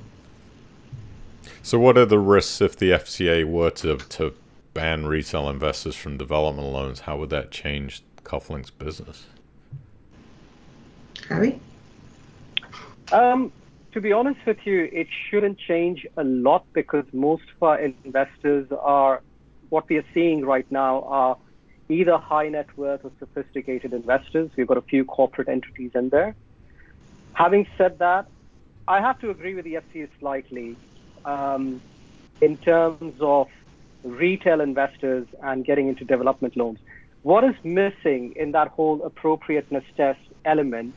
So what are the risks if the FCA were to ban retail investors from development loans? How would that change Kuflink's business? Harry? To be honest with you, it shouldn't change a lot because most of our investors are, what we are seeing right now are either high net worth or sophisticated investors. We've got a few corporate entities in there. Having said that, I have to agree with the FCA slightly in terms of retail investors and getting into development loans. What is missing in that whole appropriateness test element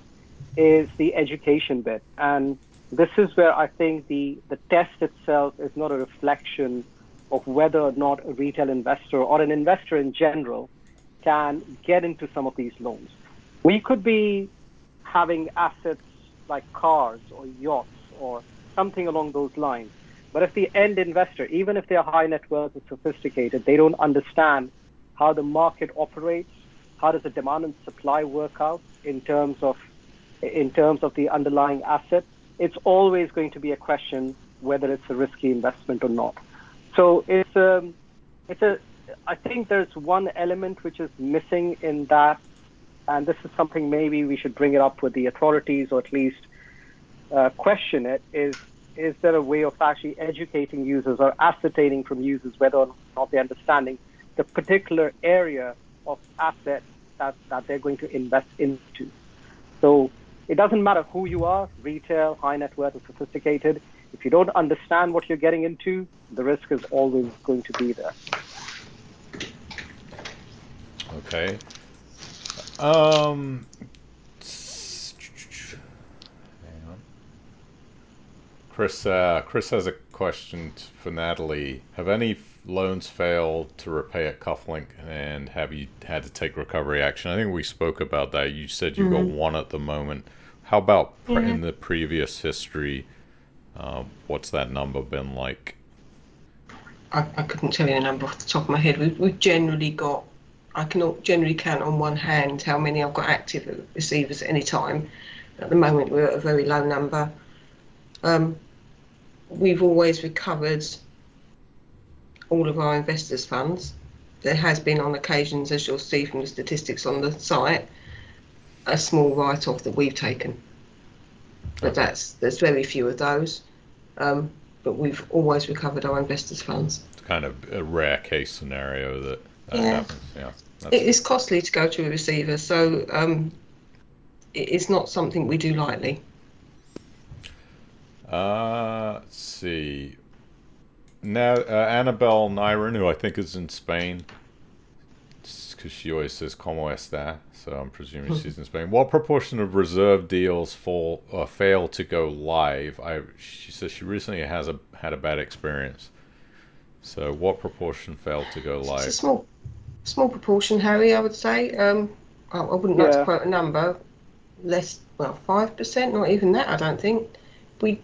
is the education bit. And this is where I think the test itself is not a reflection of whether or not a retail investor or an investor in general can get into some of these loans. We could be having assets like cars or yachts or something along those lines. But if the end investor, even if they're high net worth or sophisticated, they don't understand how the market operates, how does the demand and supply work out in terms of the underlying asset, it's always going to be a question whether it's a risky investment or not. So I think there's one element which is missing in that, and this is something maybe we should bring it up with the authorities or at least question it, is there a way of actually educating users or ascertaining from users whether or not they're understanding the particular area of asset that they're going to invest into. So it doesn't matter who you are, retail, high net worth, or sophisticated. If you don't understand what you're getting into, the risk is always going to be there. Okay. Hang on. Chris has a question for Nattalie. Have any loans failed to repay at Kuflink, and have you had to take recovery action? I think we spoke about that. You said you've got one at the moment. How about in the previous history? What's that number been like? I couldn't tell you a number off the top of my head. We've generally got, I can generally count on one hand how many I've got active receivers at any time. At the moment, we're at a very low number. We've always recovered all of our investors' funds. There has been on occasions, as you'll see from the statistics on the site, a small write-off that we've taken. but there's very few of those. But we've always recovered our investors' funds. It's kind of a rare case scenario that happens. Yeah, it is costly to go to a receiver, so it's not something we do lightly. Let's see. Now, Annabelle Nyron, who I think is in Spain, because she always says "Cómo está," so I'm presuming she's in Spain. What proportion of reserve deals fail to go live? She says she recently had a bad experience. So, what proportion failed to go live? It's a small proportion, Harry. I would say. I wouldn't like to quote a number. 5%, not even that. I don't think. We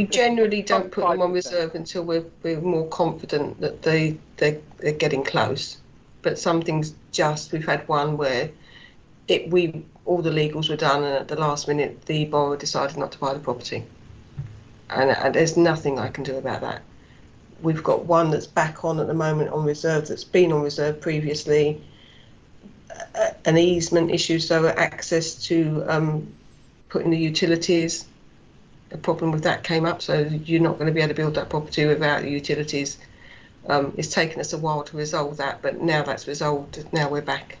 generally don't put them on reserve until we're more confident that they're getting close. But some things we've had one where all the legals were done, and at the last minute the borrower decided not to buy the property, and there's nothing I can do about that. We've got one that's back on at the moment on reserve, that's been on reserve previously, an easement issue, so access to putting the utilities. A problem with that came up, so you're not going to be able to build that property without the utilities. It's taken us a while to resolve that, but now that's resolved. Now we're back.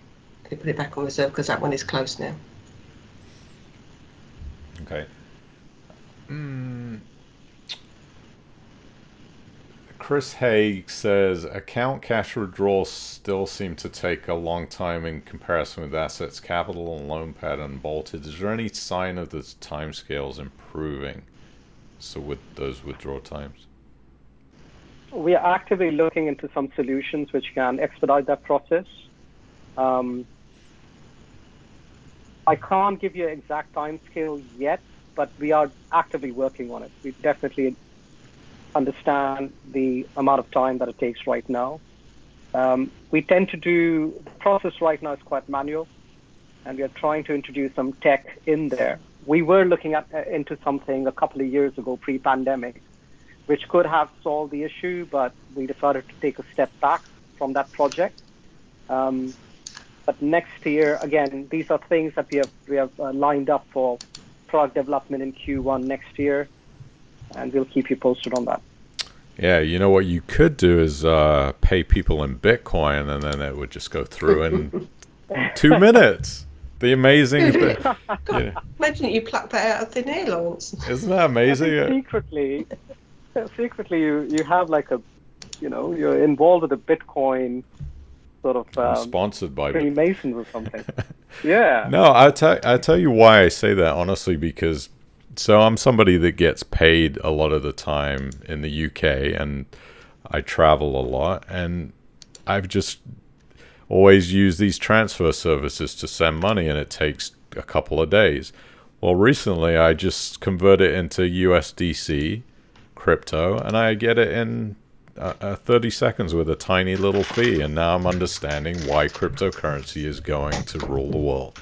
We put it back on reserve because that one is close now. Okay. Chris Haig says account cash withdrawals still seem to take a long time in comparison with assets, capital, and loan pad and bolted. Is there any sign of the timescales improving? So with those withdrawal times? We are actively looking into some solutions which can expedite that process. I can't give you an exact time scale yet, but we are actively working on it. We definitely understand the amount of time that it takes right now. We tend to the process right now is quite manual, and we are trying to introduce some tech in there. We were looking into something a couple of years ago, pre-pandemic, which could have solved the issue, but we decided to take a step back from that project. But next year, again, these are things that we have lined up for product development in Q1 next year, and we'll keep you posted on that. Yeah, you know what you could do is pay people in Bitcoin, and then it would just go through in 2 minutes. The amazing bit. Imagine you pluck that out of thin air, Lawrence. Isn't that amazing? Secretly, you have like you're involved with a Bitcoin sort of sponsored by Freemasons or something. Yeah. No, I tell you why I say that, honestly, because I'm somebody that gets paid a lot of the time in the UK, and I travel a lot, and I've just always used these transfer services to send money, and it takes a couple of days. Well, recently I just convert it into USDC crypto, and I get it in 30 seconds with a tiny little fee, and now I'm understanding why cryptocurrency is going to rule the world,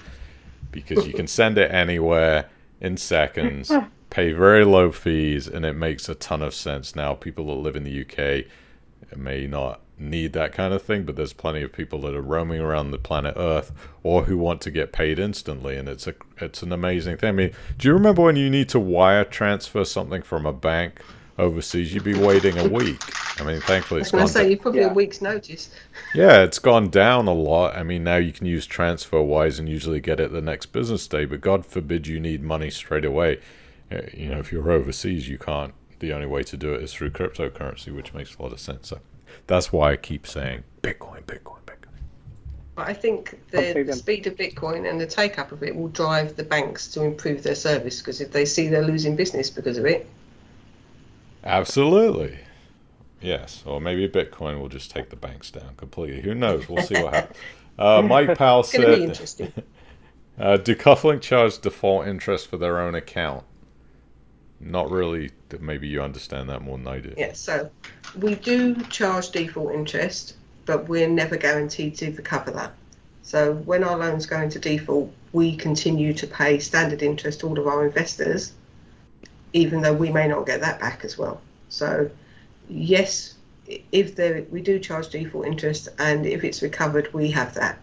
because you can send it anywhere in seconds, pay very low fees, and it makes a ton of sense. Now, people that live in the UK may not need that kind of thing, but there's plenty of people that are roaming around the planet Earth or who want to get paid instantly, and it's an amazing thing. I mean, do you remember when you need to wire transfer something from a bank overseas? You'd be waiting a week. I mean, thankfully it's gone down. You're probably a week's notice. Yeah, it's gone down a lot. I mean, now you can use TransferWise and usually get it the next business day, but God forbid you need money straight away. If you're overseas, you can't. The only way to do it is through cryptocurrency, which makes a lot of sense. So that's why I keep saying Bitcoin, Bitcoin, Bitcoin. But I think the speed of Bitcoin and the take-up of it will drive the banks to improve their service, because if they see they're losing business because of it. Absolutely. Yes, or maybe Bitcoin will just take the banks down completely. Who knows? We'll see what happens. Mike Powell said, it's going to be interesting. Do Kuflink charge default interest for their own account? Not really. Maybe you understand that more than I do. Yeah, so we do charge default interest, but we're never guaranteed to recover that. So when our loans go into default, we continue to pay standard interest to all of our investors, even though we may not get that back as well. So yes, we do charge default interest, and if it's recovered, we have that.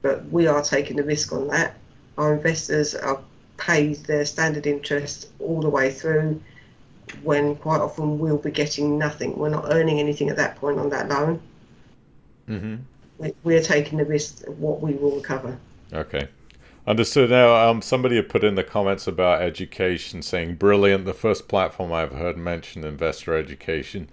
But we are taking the risk on that. Our investors are pays their standard interest all the way through, when quite often we'll be getting nothing. We're not earning anything at that point on that loan. We're taking the risk of what we will recover. Okay. Understood. Now, somebody had put in the comments about education, saying, brilliant, the first platform I've heard mention investor education,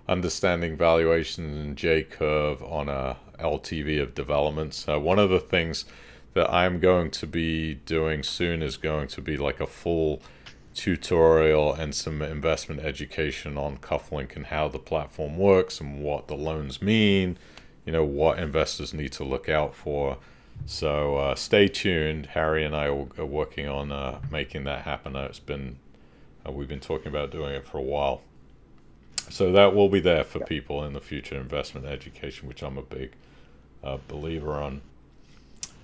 understanding valuations and J-curve on a LTV of developments. One of the things that I'm going to be doing soon is going to be like a full tutorial and some investment education on Kuflink and how the platform works and what the loans mean, what investors need to look out for. So stay tuned. Harry and I are working on making that happen. We've been talking about doing it for a while. So that will be there for people in the future, investment education, which I'm a big believer on.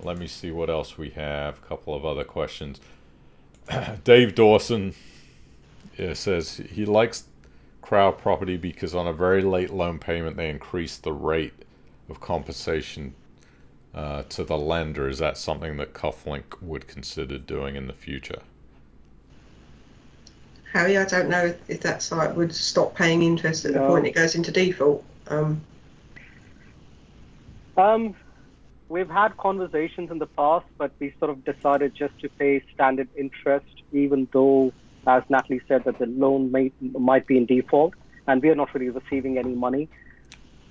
Let me see what else we have. A couple of other questions. Dave Dawson says he likes Crowd Property because on a very late loan payment, they increase the rate of compensation to the lender. Is that something that Kuflink would consider doing in the future? Harry, I don't know if that site would stop paying interest at the point it goes into default. We've had conversations in the past, but we sort of decided just to pay standard interest, even though, as Nattalie said, that the loan might be in default, and we are not really receiving any money.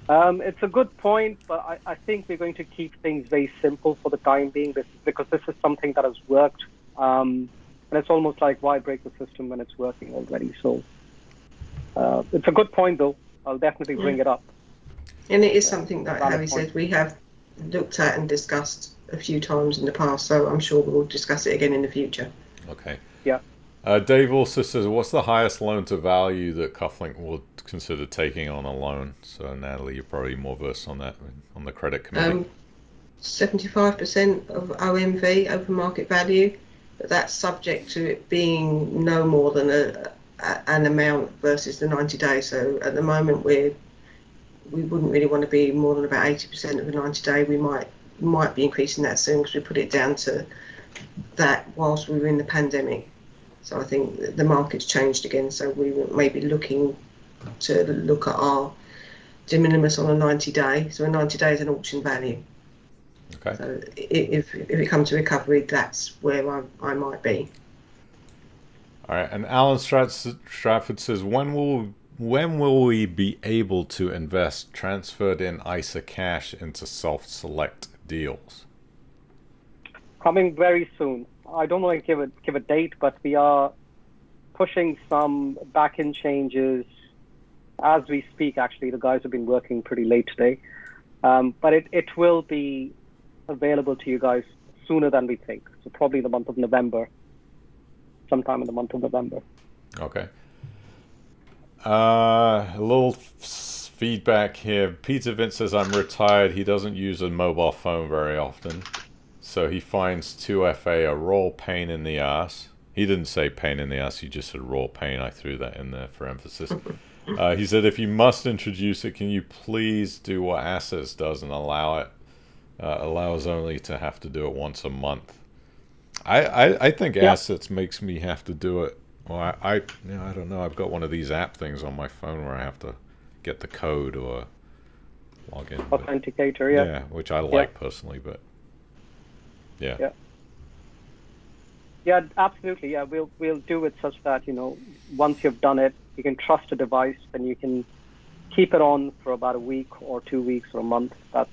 It's a good point, but I think we're going to keep things very simple for the time being, because this is something that has worked. And it's almost like, why break the system when it's working already? So it's a good point, though. I'll definitely bring it up. And it is something that Harry said we have looked at and discussed a few times in the past, so I'm sure we'll discuss it again in the future. Okay. Yeah. Dave also says, what's the highest loan to value that Kuflink would consider taking on a loan? So Nattalie, you're probably more versed on that, on the credit committee. 75% of OMV, open market value, but that's subject to it being no more than an amount versus the 90 days. So at the moment we wouldn't really want to be more than about 80% of the 90 day. We might be increasing that soon because we put it down to that whilst we were in the pandemic. So I think the market's changed again. So we may be looking to look at our de minimis on a 90 day. So a 90 day is an auction value. Okay. So if it comes to recovery, that's where I might be. All right. And Alan Stratford says, when will we be able to invest transferred in ISA cash into self-select deals? Coming very soon. I don't want to give a date, but we are pushing some back-end changes as we speak. Actually, the guys have been working pretty late today, but it will be available to you guys sooner than we think. So probably the month of November, sometime in the month of November. Okay. A little feedback here. Peter Vince says, I'm retired. He doesn't use a mobile phone very often. So he finds 2FA a raw pain in the ass. He didn't say pain in the ass. He just said raw pain. I threw that in there for emphasis. He said, if you must introduce it, can you please do what Assets does and allows only to have to do it once a month? I think Assets makes me have to do it. Well, I don't know. I've got one of these app things on my phone where I have to get the code or log in. Authenticator, yeah. Yeah, which I like personally, but yeah. Yeah, absolutely. Yeah, we'll do it such that, once you've done it, you can trust a device and you can keep it on for about a week or 2 weeks or a month. Let's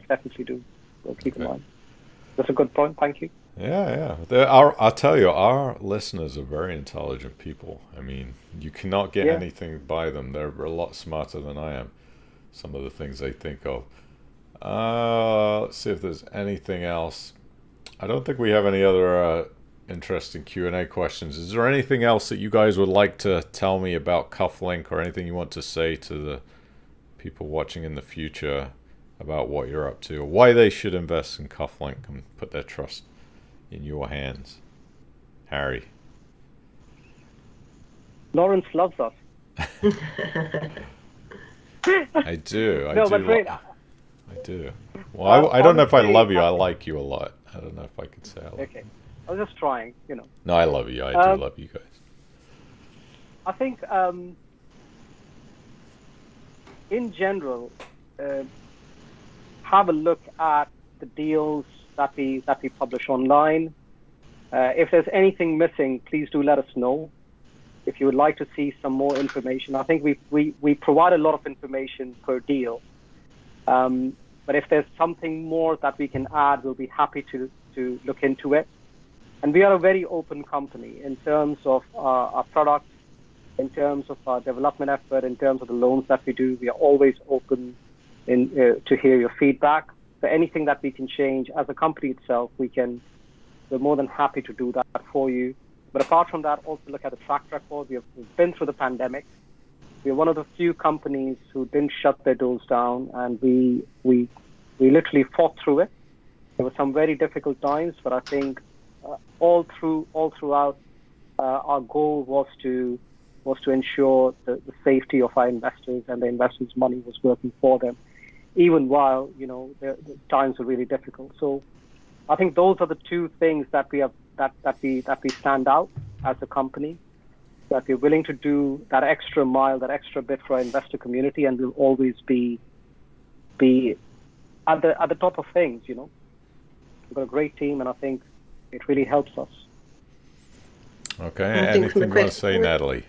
definitely do. We'll keep in mind. That's a good point. Thank you. Yeah. I'll tell you, our listeners are very intelligent people. I mean, you cannot get anything by them. They're a lot smarter than I am. Some of the things they think of. Let's see if there's anything else. I don't think we have any other interesting Q&A questions. Is there anything else that you guys would like to tell me about Kuflink, or anything you want to say to the people watching in the future about what you're up to, or why they should invest in Kuflink and put their trust in your hands? Harry. Lawrence loves us. I do. I do. Well, I don't know if I love you. I like you a lot. I don't know if I could say I like you. Okay. I was just trying, you know. No, I love you. I do love you guys. I think in general, have a look at the deals that we publish online. If there's anything missing, please do let us know. If you would like to see some more information, I think we provide a lot of information per deal. But if there's something more that we can add, we'll be happy to look into it. And we are a very open company in terms of our product, in terms of our development effort, in terms of the loans that we do. We are always open to hear your feedback. So anything that we can change as a company itself, we're more than happy to do that for you. But apart from that, also look at the track record. We've been through the pandemic. We're one of the few companies who didn't shut their doors down, and we literally fought through it. There were some very difficult times, but I think all throughout, our goal was to ensure the safety of our investors, and the investors' money was working for them, even while the times were really difficult. So I think those are the two things that we stand out as a company, that we're willing to do that extra mile, that extra bit for our investor community, and we'll always be at the top of things. We've got a great team, and I think it really helps us. Okay, anything you want to say, Nattalie?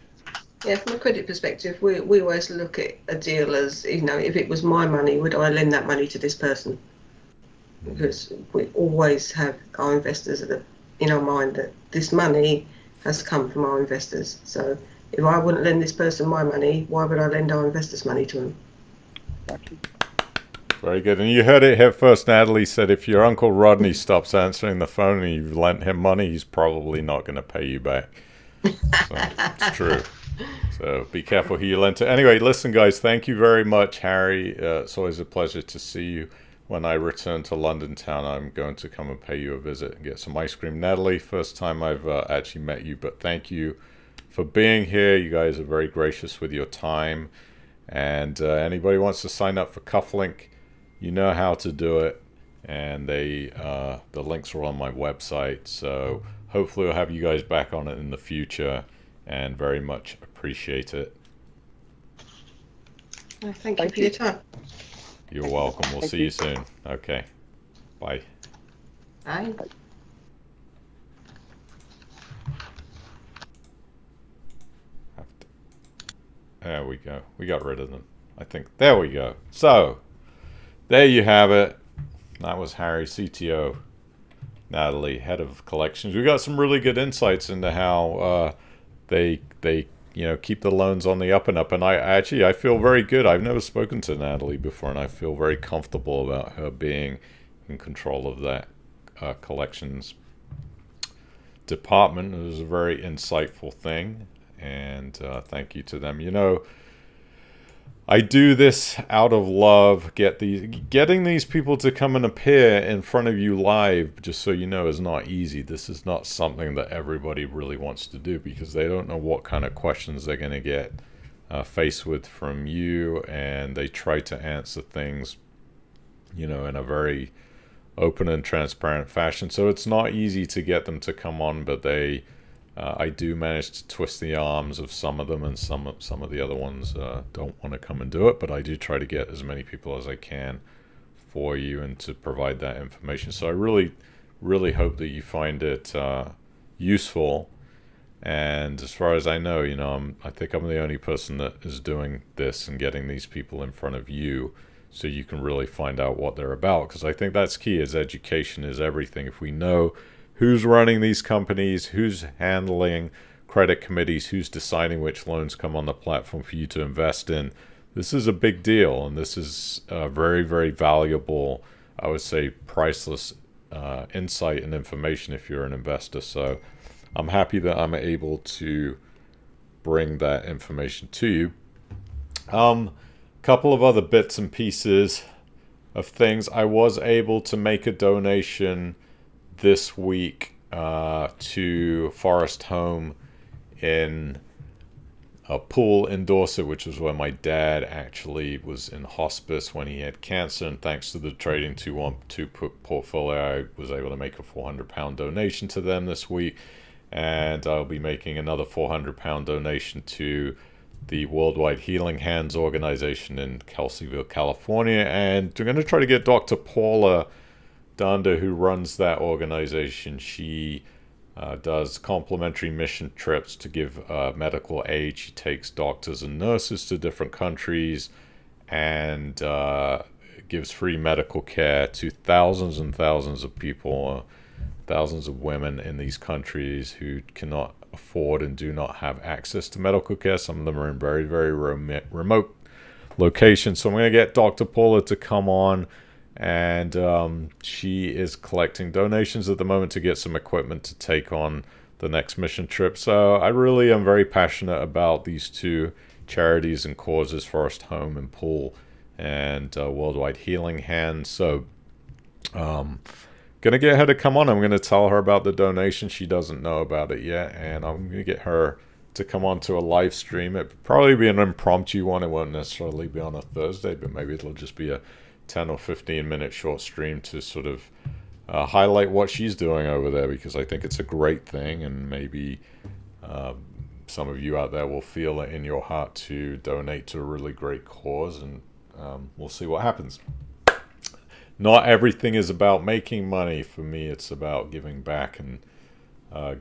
Yeah, from a credit perspective, we always look at a deal as, if it was my money, would I lend that money to this person? Because we always have our investors in our mind that this money has come from our investors. So if I wouldn't lend this person my money, why would I lend our investors' money to them? Exactly. Very good. And you heard it here first. Nattalie said if your Uncle Rodney stops answering the phone and you've lent him money, he's probably not going to pay you back. So it's true. So be careful who you lend to. Anyway, listen, guys, thank you very much, Harry. It's always a pleasure to see you. When I return to London town, I'm going to come and pay you a visit and get some ice cream. Nattalie, first time I've actually met you, but thank you for being here. You guys are very gracious with your time. And anybody wants to sign up for Kuflink, you know how to do it. And the links are on my website. So hopefully I'll have you guys back on it in the future, and very much appreciate it. Thank you for your time. You're welcome. We'll see you soon. Okay. Bye. Bye. There we go. We got rid of them. I think. There we go. So, there you have it. That was Harry, CTO. Nattalie, head of collections. We got some really good insights into how they keep the loans on the up and up. And I feel very good. I've never spoken to Nattalie before, and I feel very comfortable about her being in control of that collections department. It was a very insightful thing, and thank you to them. I do this out of love. Getting these people to come and appear in front of you live, just so you know, is not easy. This is not something that everybody really wants to do, because they don't know what kind of questions they're going to get faced with from you, and they try to answer things, in a very open and transparent fashion. So it's not easy to get them to come on, but I do manage to twist the arms of some of them, and some of the other ones don't want to come and do it, but I do try to get as many people as I can for you and to provide that information. So I really, really hope that you find it useful. And as far as I know, I think I'm the only person that is doing this and getting these people in front of you, so you can really find out what they're about. Because I think that's key, is education is everything. If we know who's running these companies, who's handling credit committees, who's deciding which loans come on the platform for you to invest in, this is a big deal. And this is very, very valuable, I would say priceless insight and information if you're an investor. So I'm happy that I'm able to bring that information to you. Couple of other bits and pieces of things. I was able to make a donation this week to Forest Home in a pool endorser, which was where my dad actually was in hospice when he had cancer, and thanks to the trading 212 portfolio, I was able to make a £400 donation to them this week, and I'll be making another £400 donation to the Worldwide Healing Hands organization in Kelseyville, California, and we're going to try to get Dr. Paula Dunda, who runs that organization. She does complimentary mission trips to give medical aid. She takes doctors and nurses to different countries and gives free medical care to thousands and thousands of people, thousands of women in these countries who cannot afford and do not have access to medical care. Some of them are in very, very remote locations. So I'm going to get Dr. Paula to come on, and she is collecting donations at the moment to get some equipment to take on the next mission trip. So I really am very passionate about these two charities and causes, Forest Home and Pool, and Worldwide Healing Hands. So gonna get her to come on. I'm gonna tell her about the donation. She doesn't know about it yet, and I'm gonna get her to come on to a live stream. It'll probably be an impromptu one. It won't necessarily be on a Thursday, but maybe it'll just be a 10 or 15 minute short stream to sort of highlight what she's doing over there, because I think it's a great thing, and maybe some of you out there will feel it in your heart to donate to a really great cause, and we'll see what happens. Not everything is about making money. For me, it's about giving back and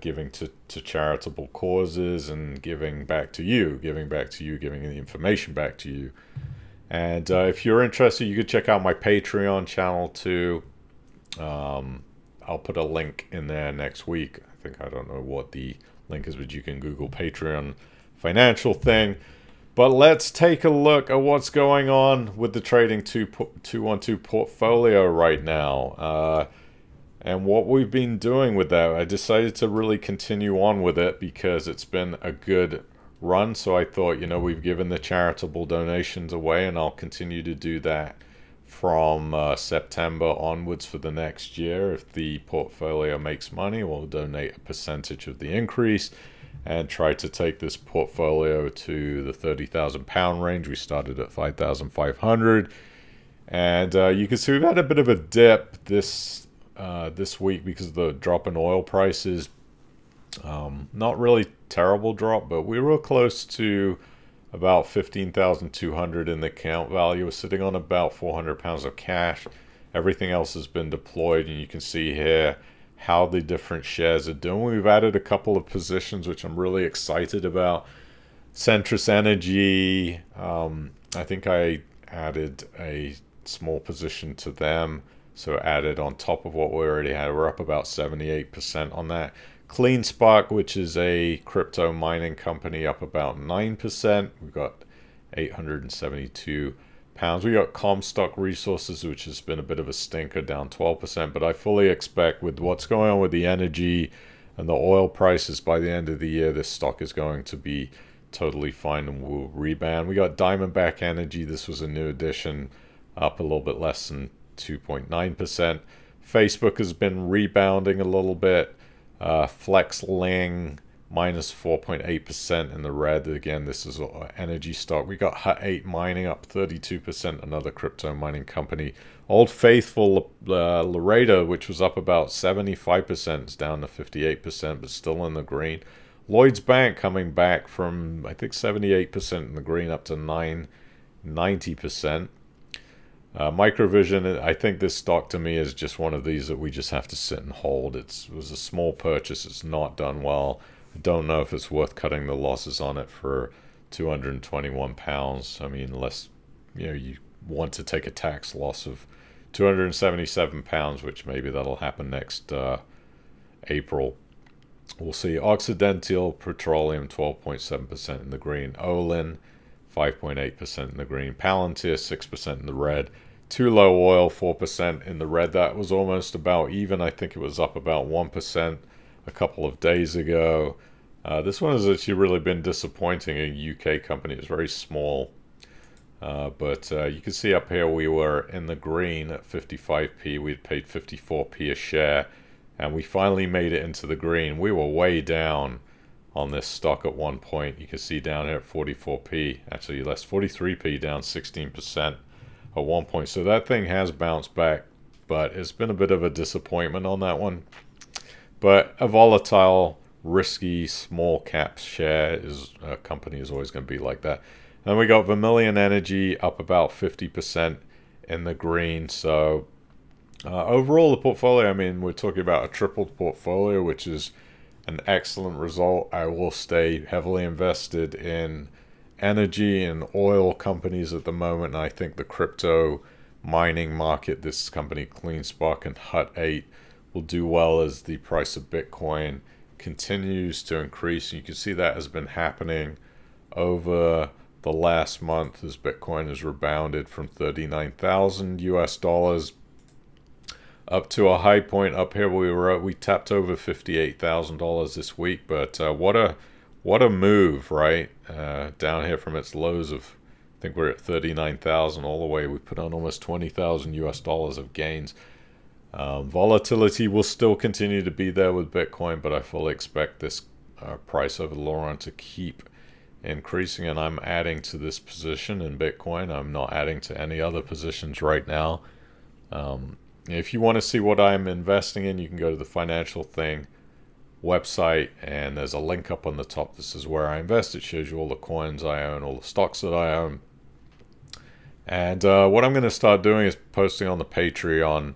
giving to charitable causes, and giving back to you, giving the information back to you. And if you're interested, you could check out my Patreon channel too. I'll put a link in there next week. I don't know what the link is, but you can Google Patreon financial thing. But let's take a look at what's going on with the Trading 212 portfolio right now. And what we've been doing with that. I decided to really continue on with it because it's been a good run. So I thought, we've given the charitable donations away, and I'll continue to do that from September onwards for the next year. If the portfolio makes money, we'll donate a percentage of the increase and try to take this portfolio to the £30,000 range. We started at 5,500, and you can see we've had a bit of a dip this week because of the drop in oil prices. Not really terrible drop, but we were close to about 15,200 in the account value. We're sitting on about £400 of cash. Everything else has been deployed, and you can see here how the different shares are doing. We've added a couple of positions, which I'm really excited about. Centrus Energy, I think I added a small position to them, so added on top of what we already had. We're up about 78% on that. CleanSpark, which is a crypto mining company, up about 9%. We've got £872. We got Comstock Resources, which has been a bit of a stinker, down 12%. But I fully expect with what's going on with the energy and the oil prices, by the end of the year, this stock is going to be totally fine and will rebound. We got Diamondback Energy. This was a new addition, up a little bit less than 2.9%. Facebook has been rebounding a little bit. FlexLing minus 4.8% in the red. Again, this is energy stock. We got Hut 8 Mining up 32%, another crypto mining company. Old Faithful Laredo, which was up about 75%, is down to 58%, but still in the green. Lloyds Bank coming back from, I think, 78% in the green up to 90%. Microvision, I think this stock to me is just one of these that we just have to sit and hold. It was a small purchase. It's not done well. I don't know if it's worth cutting the losses on it for £221. I mean, unless you want to take a tax loss of £277, which maybe that'll happen next April. We'll see. Occidental Petroleum 12.7% in the green. Olin 5.8% in the green. Palantir 6% in the red. Tullow Oil 4% in the red. That was almost about even. I think it was up about 1% a couple of days ago. This one has actually really been disappointing. A UK company. It's very small. But you can see up here we were in the green at 55p. We'd paid 54p a share. And we finally made it into the green. We were way down on this stock at one point. You can see down here at 44p, actually less, 43p, down 16% at one point. So that thing has bounced back, but it's been a bit of a disappointment on that one. But a volatile, risky, small cap share is a company is always going to be like that. And we got Vermilion Energy up about 50% in the green. So overall, the portfolio, I mean, we're talking about a tripled portfolio, which is an excellent result. I will stay heavily invested in energy and oil companies at the moment. And I think the crypto mining market, this company CleanSpark and Hut 8, will do well as the price of Bitcoin continues to increase. You can see that has been happening over the last month as Bitcoin has rebounded from 39,000 US dollars up to a high point up here. We tapped over $58,000 this week, but what a move, right? Down here from its lows of, I think we're at 39,000 all the way. We put on almost 20,000 US dollars of gains. Volatility will still continue to be there with Bitcoin, but I fully expect this price over the long run to keep increasing, and I'm adding to this position in Bitcoin. I'm not adding to any other positions right now. If you want to see what I'm investing in, you can go to the Financial Thing website, and there's a link up on the top. This is where I invest. It shows you all the coins I own, all the stocks that I own. And what I'm going to start doing is posting on the Patreon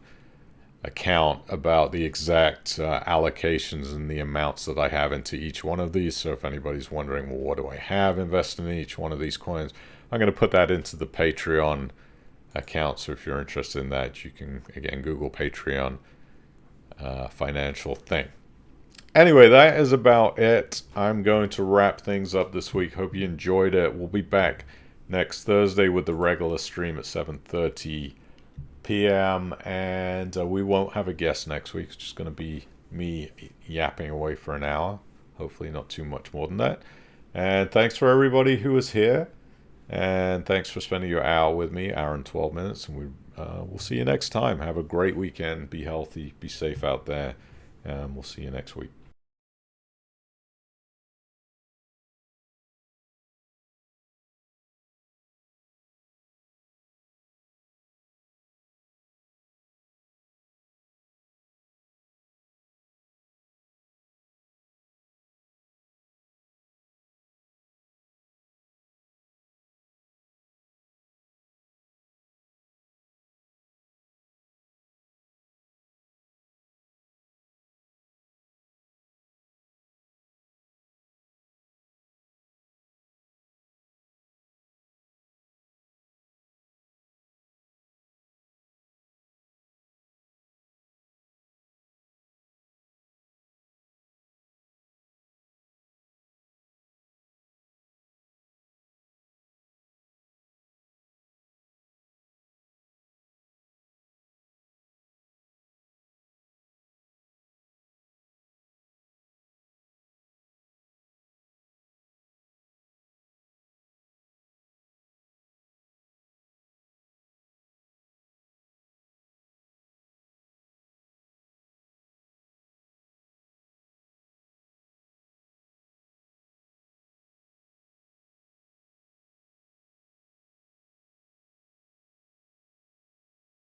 account about the exact allocations and the amounts that I have into each one of these. So if anybody's wondering, well, what do I have invested in each one of these coins, I'm going to put that into the Patreon account. So if you're interested in that, you can, again, Google Patreon Financial Thing. Anyway, that is about it. I'm going to wrap things up this week. Hope you enjoyed it. We'll be back next Thursday with the regular stream at 7:30 p.m. and we won't have a guest next week. It's just going to be me yapping away for an hour. Hopefully not too much more than that. And thanks for everybody who was here. And thanks for spending your hour with me, hour and 12 minutes. And we'll see you next time. Have a great weekend. Be healthy. Be safe out there. And we'll see you next week.